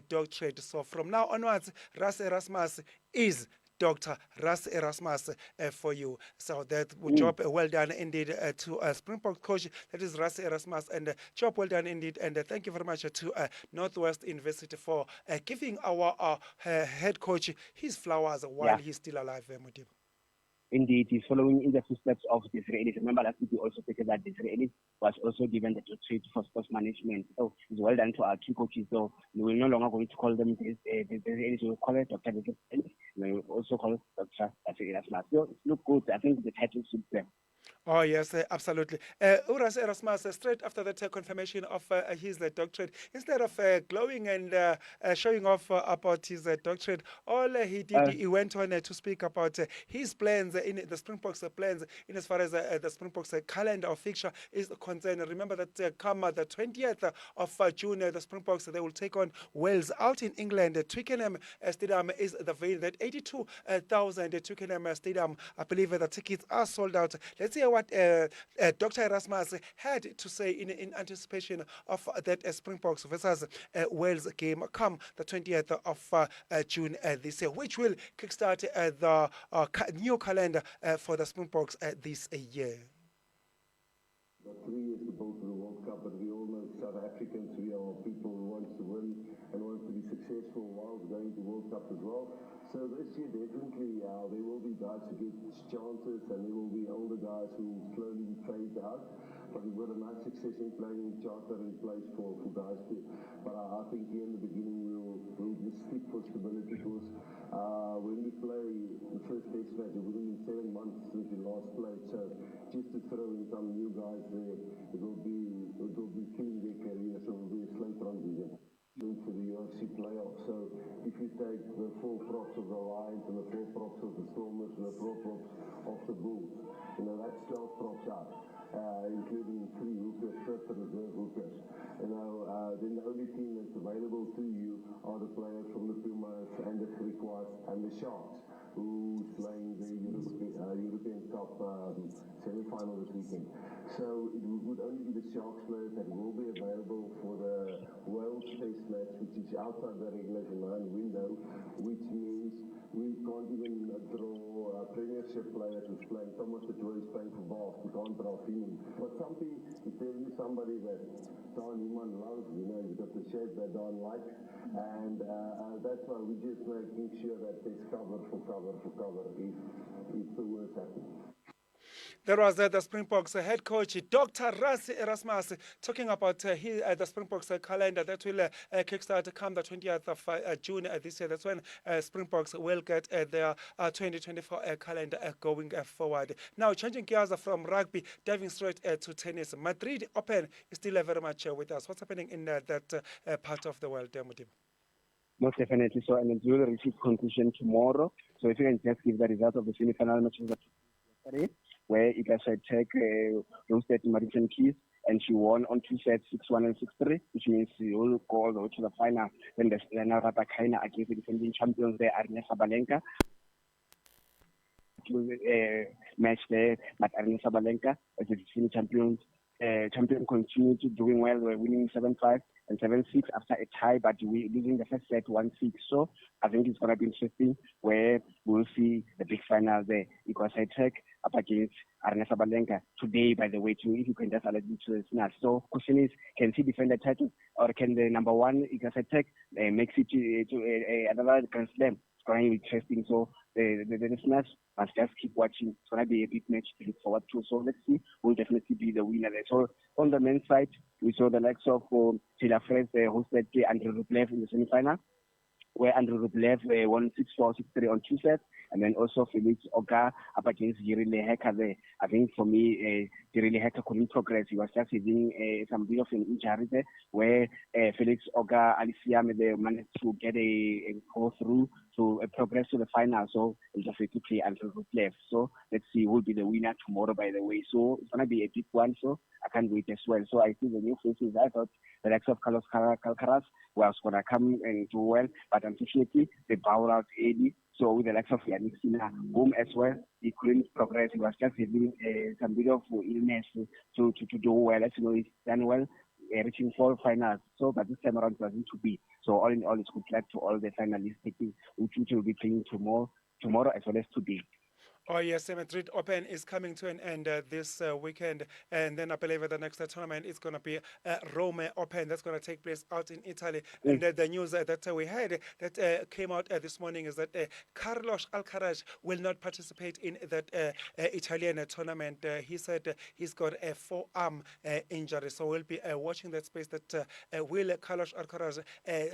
Speaker 6: doctorate. So from now onwards, Rassie Erasmus is Dr. Rassie Erasmus for you. So that job well done indeed to Springbok coach, that is Rassie Erasmus, and job well done indeed. And thank you very much to Northwest University for giving our head coach his flowers while he's still alive. Modiba.
Speaker 10: Indeed, he's following in the footsteps of Disraeli. Remember last week we also stated that Disraeli was also given the doctorate for sports management. So it's well done to our two coaches. So we're no longer going to call them Disraeli, we'll call it Dr. Disraeli. We'll also call it Dr. Rassie Erasmus. So it looks good. I think the title suits them.
Speaker 6: Oh, yes, absolutely. Uras Erasmus, straight after that confirmation of his doctorate, instead of glowing and showing off about his doctorate, all he did, he went on to speak about his plans in the Springboks plans in as far as the Springboks calendar or fixture is concerned. Remember that come the 20th of June, the Springboks, they will take on Wales out in England. Twickenham Stadium is the venue. That 82,000 Twickenham Stadium, I believe the tickets are sold out. Let's hear what Dr. Erasmus had to say in anticipation of that Springboks versus Wales game come the 20th of June this year, which will kickstart the new calendar for the Springboks this year.
Speaker 12: 3 years to build to the World Cup, but we all know South Africans, we are people who want to win and want to be successful while going to World Cup as well. So this year definitely there will be guys who get chances and there will be older guys who slowly fade out. But we've got a nice succession planning charter in place for guys too. But I think here in the beginning we'll just stick for stability because when we play the first test match, it wouldn't be 7 months since we last played. So just to throw in some new guys there, it will be clean their career, so it will be a slow transition for the UFC playoffs. So if you take the 4 props of the Lions and the 4 props of the Stormers and the 4 props of the Bulls, that's 12 props out, including 3 hookers, 5 reserve hookers. Then the only team that's available to you are the players from the Pumas and the Griquas and the Sharks, who's playing the European Cup semi-final this weekend. So it would only be the Sharks players that will be available for the Wales Test match, which is outside the regulation 9 window, which means we can't even draw Premiership players who's playing. Thomas de Tour is playing for Bath. We can't draw him. But something to tell you somebody that Don Newman loves, he's got the shape that Don likes, and that's why we're just making sure that there's cover for cover if the worst happens.
Speaker 6: There was the Springboks head coach, Dr. Rassie Erasmus, talking about the Springboks calendar that will kickstart come the 20th of June this year. That's when Springboks will get their 2024 calendar going forward. Now, changing gears from rugby, diving straight to tennis. Madrid Open is still very much with us. What's happening in that part of the world, Modibo?
Speaker 10: Most definitely so, and it will receive conclusion tomorrow. So if you can just give the result of the semi-final matches yesterday, where Iga Swiatek hosted Madison Keys, and she won on 2 sets, 6-1 and 6-3, which means she will go all the way to the final. Then there's Elena Rybakina against the defending champions there, Aryna Sabalenka. Match there, but Aryna Sabalenka, as the defending champion, continued doing well. We're winning 7-5 and 7-6 after a tie, but we're losing the first set 1-6. So I think it's going to be interesting where we'll see the big final there. Iga Swiatek up against Aryna Sabalenka today, by the way, too, if you can just alert me to the final. So question is, can she defend the title, or can the number 1 Iga Swiatek make it to another Grand Slam? It's going to be interesting. So the listeners must just keep watching. It's going to be a big match to look forward to. So let's see who will definitely be the winner there. So on the men's side, we saw the likes of Taylor Fritz hosted Andrei Rublev in the semi-final, where Andrei Rublev won 6-4, 6-3 on 2 sets. And then also Felix Oga up against Jirili Heka there. I think for me, Jirili Heka couldn't progress. He was just having some bit of an injury there, where Felix Oga Alicia they managed to get a go through to progress to the final. So it's just to play Andrei Rublev. So let's see who will be the winner tomorrow, by the way. So it's going to be a big one. So I can't wait as well. So I see the new faces. I thought the likes of Carlos Alcaraz was going to come and do well, but unfortunately they bowed out early. So with the likes of Yannick Sinner, whom as well, he couldn't progress. He was just having some bit of illness to do well. As you know, he's done well, reaching 4 finals. So, but this time around it wasn't to be. So all in all, it's good luck to all the finalists, which will be playing tomorrow as well as today.
Speaker 6: Oh, yes, the Madrid Open is coming to an end this weekend. And then I believe the next tournament is going to be Rome Open. That's going to take place out in Italy. And the news that we had that came out this morning is that Carlos Alcaraz will not participate in that Italian tournament. He said he's got a forearm injury. So we'll be watching that space that will Carlos Alcaraz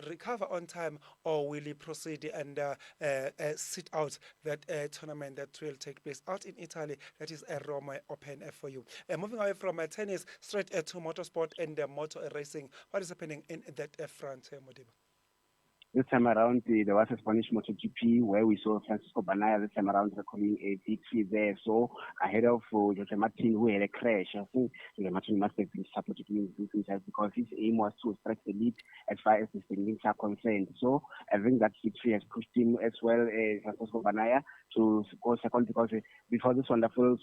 Speaker 6: recover on time, or will he proceed and sit out that tournament that will take place out in Italy. That is a Roma Open for you. Moving away from tennis, straight to motorsport and motor racing. What is happening in that front, Modiba?
Speaker 10: This time around, there was a Spanish MotoGP where we saw Francisco Bagnaia this time around recording a victory there. So ahead of Jose Martin, who had a crash, I think Jose Martin must have been supported in this because his aim was to strike the lead as far as the standings are concerned. So I think that victory has pushed him as well, Francisco Bagnaia, to score second because before this wonderful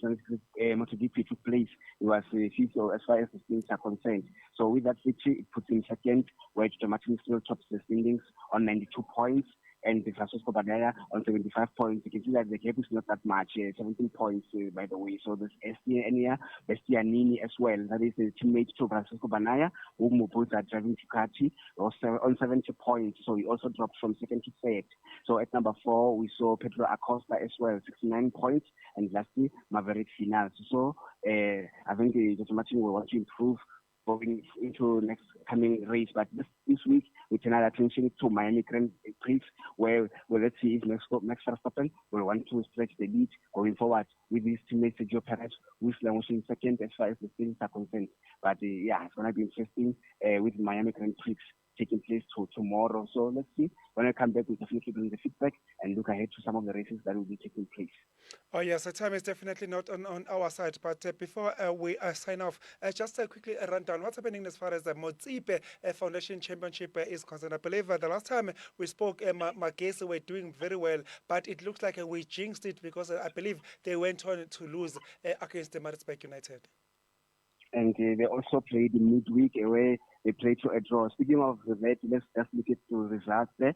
Speaker 10: MotoGP took place, he was fifth as far as the standings are concerned. So with that victory, it puts him second, where Jose Martin still tops the standings on 92 points, and Francisco Bagnaia on 75 points. You can see that the gap is not that much, 17 points, by the way. So there's Enia Bastianini as well. That is the teammate to Francisco Bagnaia, whom both are driving Ducati, also on 70 points. So he also dropped from second to third. So at number 4, we saw Pedro Acosta as well, 69 points, and lastly, Maverick Vinales. So I think Jose Martin will want to improve going into next coming race. But this week, we turn our attention to Miami Grand Prix, where let's see if Max Verstappen will want to stretch the lead going forward with his teammate Sergio Perez, who is launching second as far as the standings are concerned. But it's going to be interesting with Miami Grand Prix taking place tomorrow. So let's see. When I come back, we'll definitely bring the feedback and look ahead to some of the races that will be taking place.
Speaker 6: Oh, yes, the time is definitely not on our side. But before we sign off, just quickly a rundown. What's happening as far as the Motsepe Foundation Championship is concerned? I believe the last time we spoke, Magesi were doing very well, but it looks like we jinxed it because I believe they went on to lose against the Maritzburg United.
Speaker 10: And they also played in midweek where they played to a draw. Speaking of that, let's just look at the results there.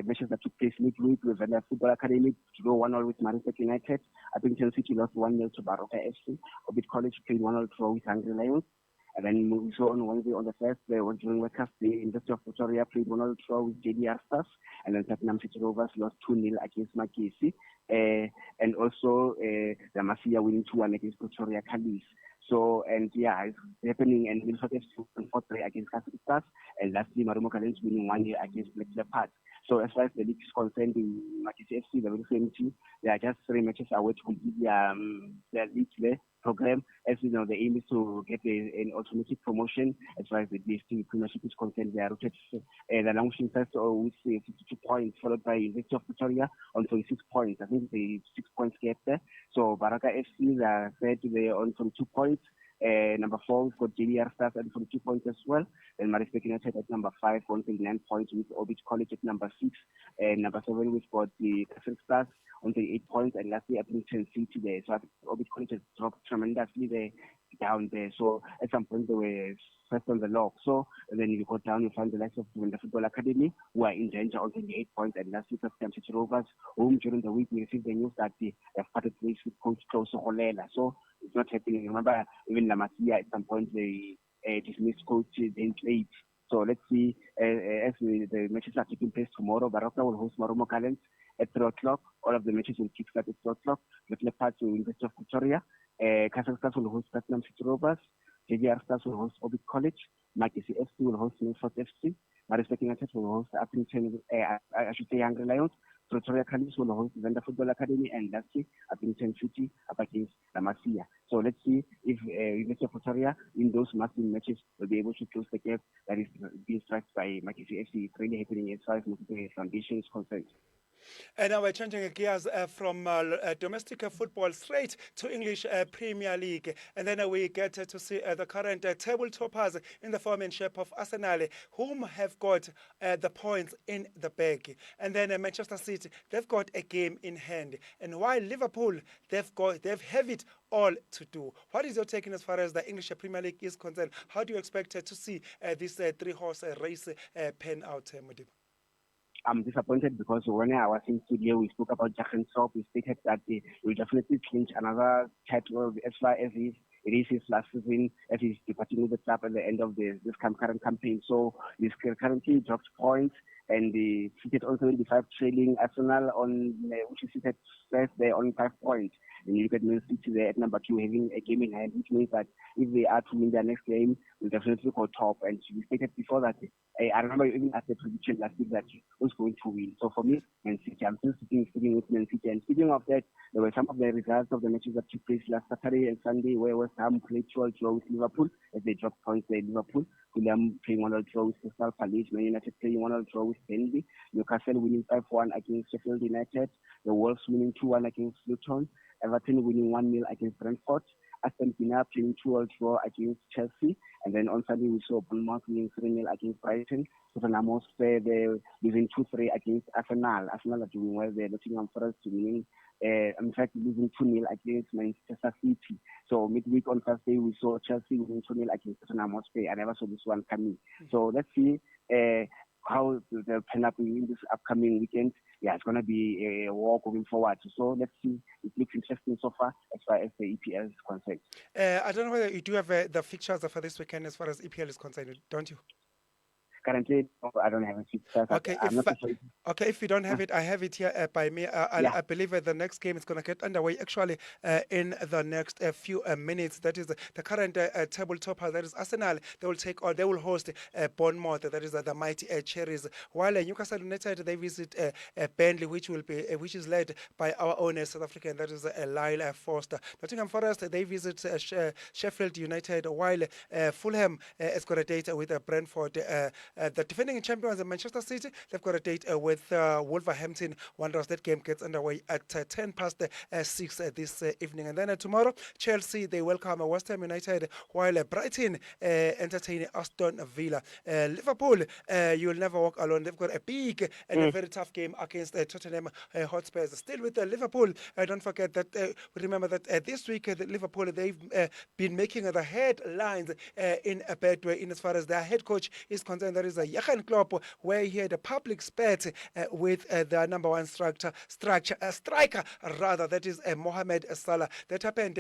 Speaker 10: Matches that took place midweek with the Football Academy to go 1-0 with Maritzburg United. Appington City lost 1-0 to Baroka FC. Orbit College played 1-0 draw with Hungry Lions. And then we saw on Wednesday on the first, during Workers, the University of Pretoria played 1-0 draw with JDR Stars. And then Platinum City Rovers lost 2-0 against Magesi. And also the Masia winning 2-1 against Pretoria Callis. So, and it's happening, and Milford FC 4-3 against Catholic Stars, and lastly, Marumo Gallants winning 1-0 against Black Leopards. So, as far as the league is concerned, in Magesi FC, the very same team, there are just 3 matches away to complete their league program. As you know, the aim is to get an automatic promotion as far as the DSTV Premiership is concerned. They are rooted the languishing first with 52 points, followed by University of Pretoria on 26 points. I think the 6 points gap there. So Baraka FC, they are third, they on 22 points. Number 4, we've got JDR Stars at 42 points as well. Then Maritzburg United at number 5, 139 points with Orbit College at number 6. And number 7, we've got the Catholic Stars on 38 points. And lastly, Appington City there. So Orbit College has dropped tremendously there, down there. So at some point, they were first on the log. So then you go down, you find the likes of the Football Academy, who are in danger on 28 points. And lastly, Platinum City Rovers, whom during the week we received the news that they have parted ways with Coach Klaus Holela. So it's not happening. Remember, even La Masia at some point they dismissed Coach James Late. So let's see as the matches are taking place tomorrow. Baroka will host Marumo Gallants at 3 o'clock. All of the matches will kick start at 3 o'clock. Black Leopards will University of Pretoria. Catholic Stars will host Platinum City Rovers. JDR Stars will host Orbit College. Magesi FC will host Milford FC. Maritzburg United will host Appington, Hungry Lions. Pretoria Callis will host Venda Football Academy, and lastly, Appington City up against La Masia. So let's see if University of Pretoria in those massive matches will be able to close the gap that is being struck by Magesi FC. It's really happening as far as the foundation is concerned.
Speaker 6: And now we're changing gears from domestic football straight to English Premier League. And then we get to see the current table toppers in the form and shape of Arsenal, whom have got the points in the bag. And then Manchester City, they've got a game in hand. And while Liverpool, they've have it all to do. What is your take as far as the English Premier League is concerned? How do you expect to see this 3-horse race pan out, Modiba?
Speaker 10: I'm disappointed because when I was in studio, we spoke about Jurgen Klopp. We stated that they will definitely clinch another title as far as it is his last season, as he's departing with the club at the end of this current campaign. So he's currently dropped points, and the seated on 75 trailing Arsenal on which is seated first there on 5 points. And you look at Man City there at number 2 having a game in hand, which means that if they are to win their next game, we'll definitely go top. And we stated before that, I remember even at the prediction last week that who's going to win. So for me, Man City, I'm still sticking with Man City. And speaking of that, there were some of the results of the matches that took place last Saturday and Sunday, where West Ham played 2-2 draw with Liverpool as they dropped points there. Liverpool, Fulham playing 1-1 draw with Crystal Palace, Man United playing 1-1 draw with Burnley, Newcastle winning 5-1 against Sheffield United, the Wolves winning 2-1 against Luton, Everton winning 1-0 against Brentford, Aston Villa playing 2-2 draw against Chelsea, and then on Sunday we saw Bournemouth winning 3-0 against Brighton. Tottenham Hotspur they're losing 2-3 against Arsenal. Arsenal are doing well. They're Nottingham Forest winning. In fact, losing 2-0 against Manchester City. So midweek on Thursday we saw Chelsea winning 2-0 against Tottenham Hotspur. I never saw this one coming. So let's see how they'll pan up in this upcoming weekend. Yeah, it's going to be a war going forward. So let's see. It looks interesting so far as the EPL is concerned.
Speaker 6: I don't know whether you do have the fixtures for this weekend as far as EPL is concerned, don't you?
Speaker 10: Currently, I don't have it.
Speaker 6: Okay, if you don't have it, I have it here by me. I believe the next game is going to get underway actually in the next few minutes. That is the current table topper, that is Arsenal. They will host Bournemouth, that is the mighty Cherries. While Newcastle United, they visit Burnley, which is led by our own South African, that is Lyle Foster. Nottingham Forest, they visit Sheffield United, while Fulham has got a date with Brentford. The defending champions, Manchester City, they've got a date with Wolverhampton Wanderers. That game gets underway at 6:10 this evening. And then tomorrow, Chelsea, they welcome West Ham United, while Brighton entertain Aston Villa. Liverpool, you'll never walk alone. They've got a big and a very tough game against Tottenham Hotspurs. Still with Liverpool, don't forget that, remember that this week, Liverpool, they've been making the headlines in a bad way in as far as their head coach is concerned. There is a Jurgen Klopp, where he had a public spat with the number one striker, that is Mohamed Salah. That happened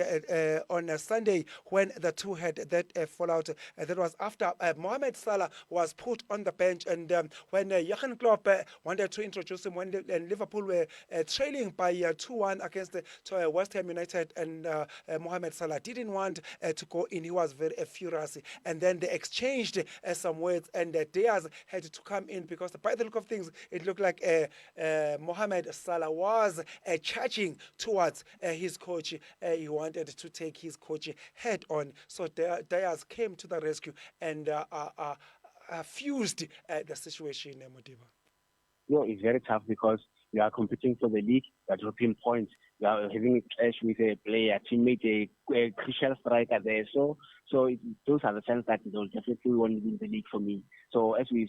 Speaker 6: on Sunday when the two had that fallout. That was after Mohamed Salah was put on the bench, and when Jurgen Klopp wanted to introduce him, when Liverpool were trailing by 2-1 against West Ham United, and Mohamed Salah didn't want to go in. He was very furious, and then they exchanged some words, and Diaz had to come in, because by the look of things, it looked like Mohamed Salah was charging towards his coach. He wanted to take his coach head on. So Diaz came to the rescue and fused the situation, Modiba.
Speaker 10: It's very tough because you are competing for the league, you are dropping points, you are having a clash with a player, teammate, a crucial striker there. So those are the signs that they'll definitely want to win the league for me. So as we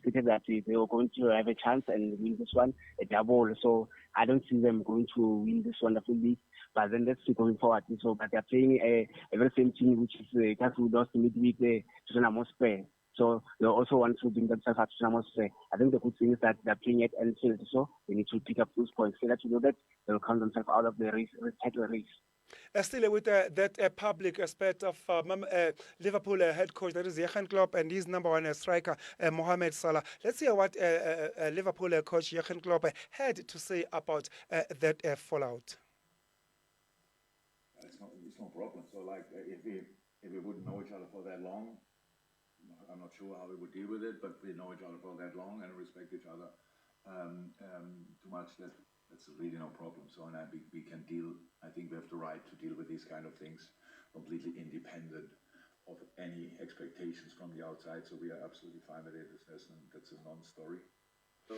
Speaker 10: stated that they were going to have a chance and win this one, a double. So I don't see them going to win this wonderful league. But then let's see going forward. So, but they're playing a very same team, which is just who lost midweek to Tottenham Hotspur. So they also want to bring themselves up to Tottenham Hotspur. I think the good thing is that they're playing at Anfield, so they need to pick up those points. So that you know that they'll count themselves out of the race, title race.
Speaker 6: Still with that public aspect of Liverpool head coach, that is Jurgen Klopp, and his number one striker, Mohamed Salah. Let's hear what Liverpool coach Jurgen Klopp had to say about that fallout.
Speaker 11: It's no problem. So, like, if we wouldn't know each other for that long, I'm not sure how we would deal with it, but we know each other for that long and respect each other too much. That's really no problem. So, and we can deal. I think we have the right to deal with these kind of things completely independent of any expectations from the outside. So we are absolutely fine with it. That's a non-story. So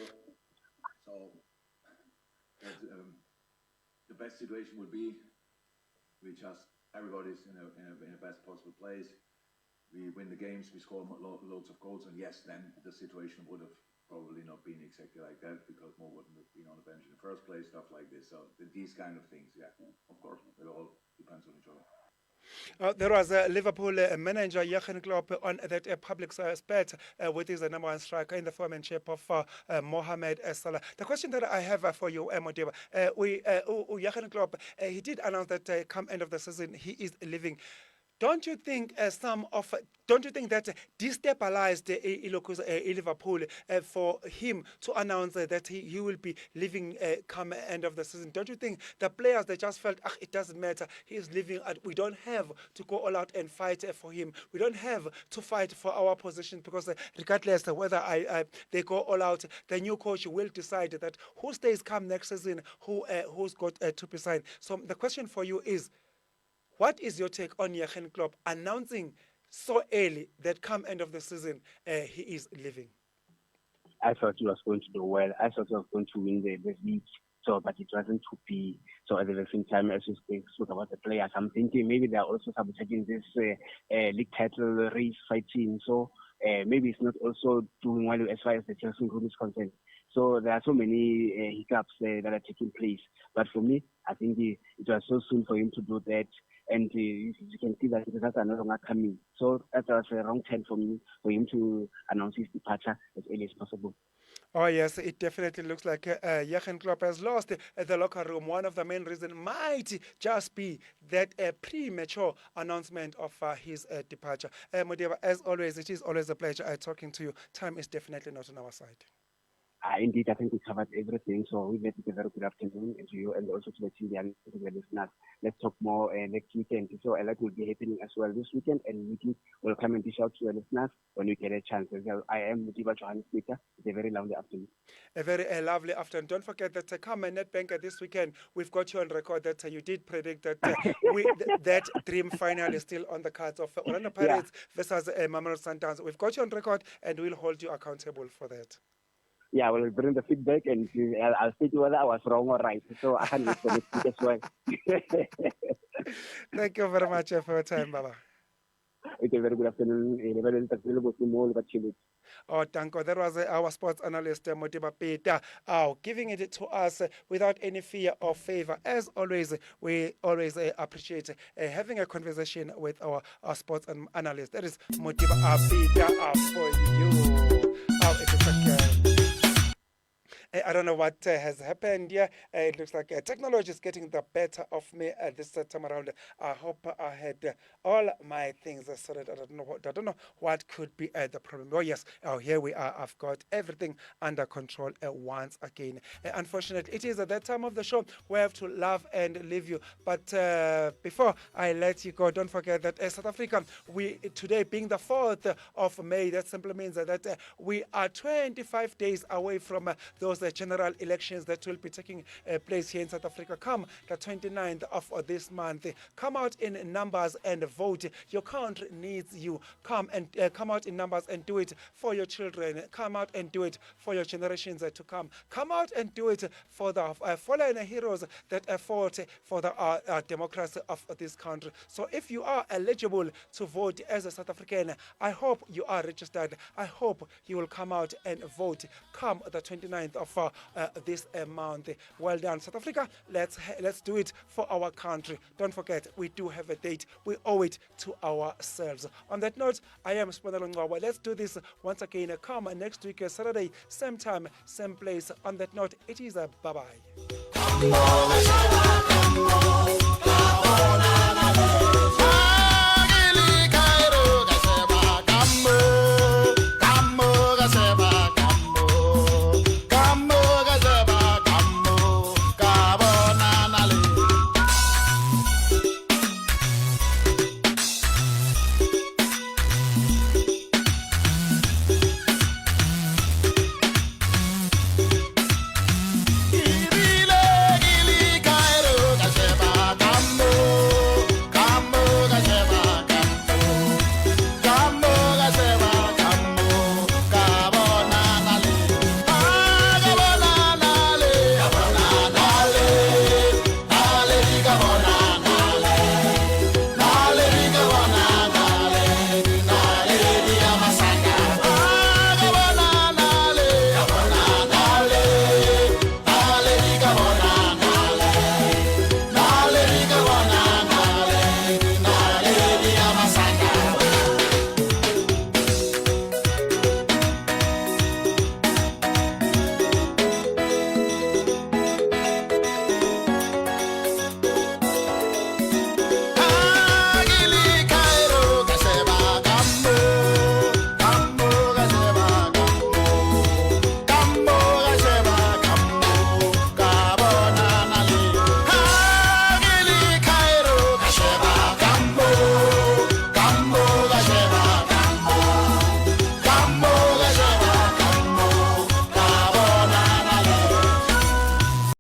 Speaker 11: the best situation would be everybody's in a best possible place. We win the games, we score loads of goals, and yes, then the situation would have probably not been exactly like that, because Mo wouldn't have been on the bench in the first place, stuff like this. So these kind of things, yeah, of course, it all depends on each other.
Speaker 6: There was a Liverpool manager, Jurgen Klopp, on that public spat with his number one striker in the foremanship of Mohamed Salah. The question that I have for you, Modiba, Jurgen Klopp, he did announce that come end of the season, he is leaving. don't you think don't you think that destabilized Liverpool for him to announce that he will be leaving come end of the season? Don't you think the players, they just felt, it doesn't matter, he is leaving, we don't have to go all out and fight for him. We don't have to fight for our position, because regardless of whether they go all out, the new coach will decide that who stays come next season, who's got to be signed. So the question for you is, what is your take on Jurgen Klopp announcing so early that come end of the season he is leaving?
Speaker 10: I thought he was going to do well. I thought he was going to win the league. So, but it wasn't to be. So at the same time, as you spoke about the players, I'm thinking maybe they are also sabotaging this league title race fighting. So maybe it's not also doing well as far as the Chelsea group is concerned. So there are so many hiccups that are taking place. But for me, I think it was so soon for him to do that. And you can see that the results are no longer coming. So that was a wrong turn for me, for him to announce his departure as early as possible.
Speaker 6: Oh, yes, it definitely looks like Jurgen Klopp has lost the locker room. One of the main reasons might just be that premature announcement of his departure. Modiba, as always, it is always a pleasure talking to you. Time is definitely not on our side.
Speaker 10: Indeed, I think we covered everything. So we let a very good afternoon to you and also to the TV and to the listeners. Let's talk more next weekend. So a lot will be happening as well this weekend, and we will come and dish out to the listeners when we get a chance. I am Modiba Johannes Peter. It's a very lovely afternoon. A very
Speaker 6: lovely afternoon. Don't forget that come and NetBank this weekend, we've got you on record that you did predict that that dream final is still on the cards of Orlando Pirates versus Mamelodi Sundowns. We've got you on record and we'll hold you accountable for that.
Speaker 10: Yeah, we'll bring the feedback and I'll see whether I was wrong or right. So I can't wait for this as well.
Speaker 6: Thank you very much for your time, Baba.
Speaker 10: Okay, very good afternoon.
Speaker 6: Oh, thank you. That was our sports analyst, Modiba Peter, giving it to us without any fear or favor. As always, we always appreciate having a conversation with our sports analyst. That is Modiba Peter for you. I don't know what has happened here. It looks like technology is getting the better of me this time around. I hope I had all my things sorted. I don't know what could be the problem. Oh yes, here we are. I've got everything under control once again. Unfortunately, it is at that time of the show we have to love and leave you. But before I let you go, don't forget that South Africa, today being the 4th of May, that simply means that we are 25 days away from those general elections that will be taking place here in South Africa. Come the 29th of this month. Come out in numbers and vote. Your country needs you. Come out in numbers and do it for your children. Come out and do it for your generations to come. Come out and do it for the fallen heroes that fought for the democracy of this country. So if you are eligible to vote as a South African, I hope you are registered. I hope you will come out and vote come the 29th of this month. Well done, South Africa. Let's do it for our country. Don't forget, we do have a date. We owe it to ourselves. On that note, I am Spanelo Ngwawa. Let's do this once again. Come next week, Saturday, same time, same place. On that note, it is a bye-bye.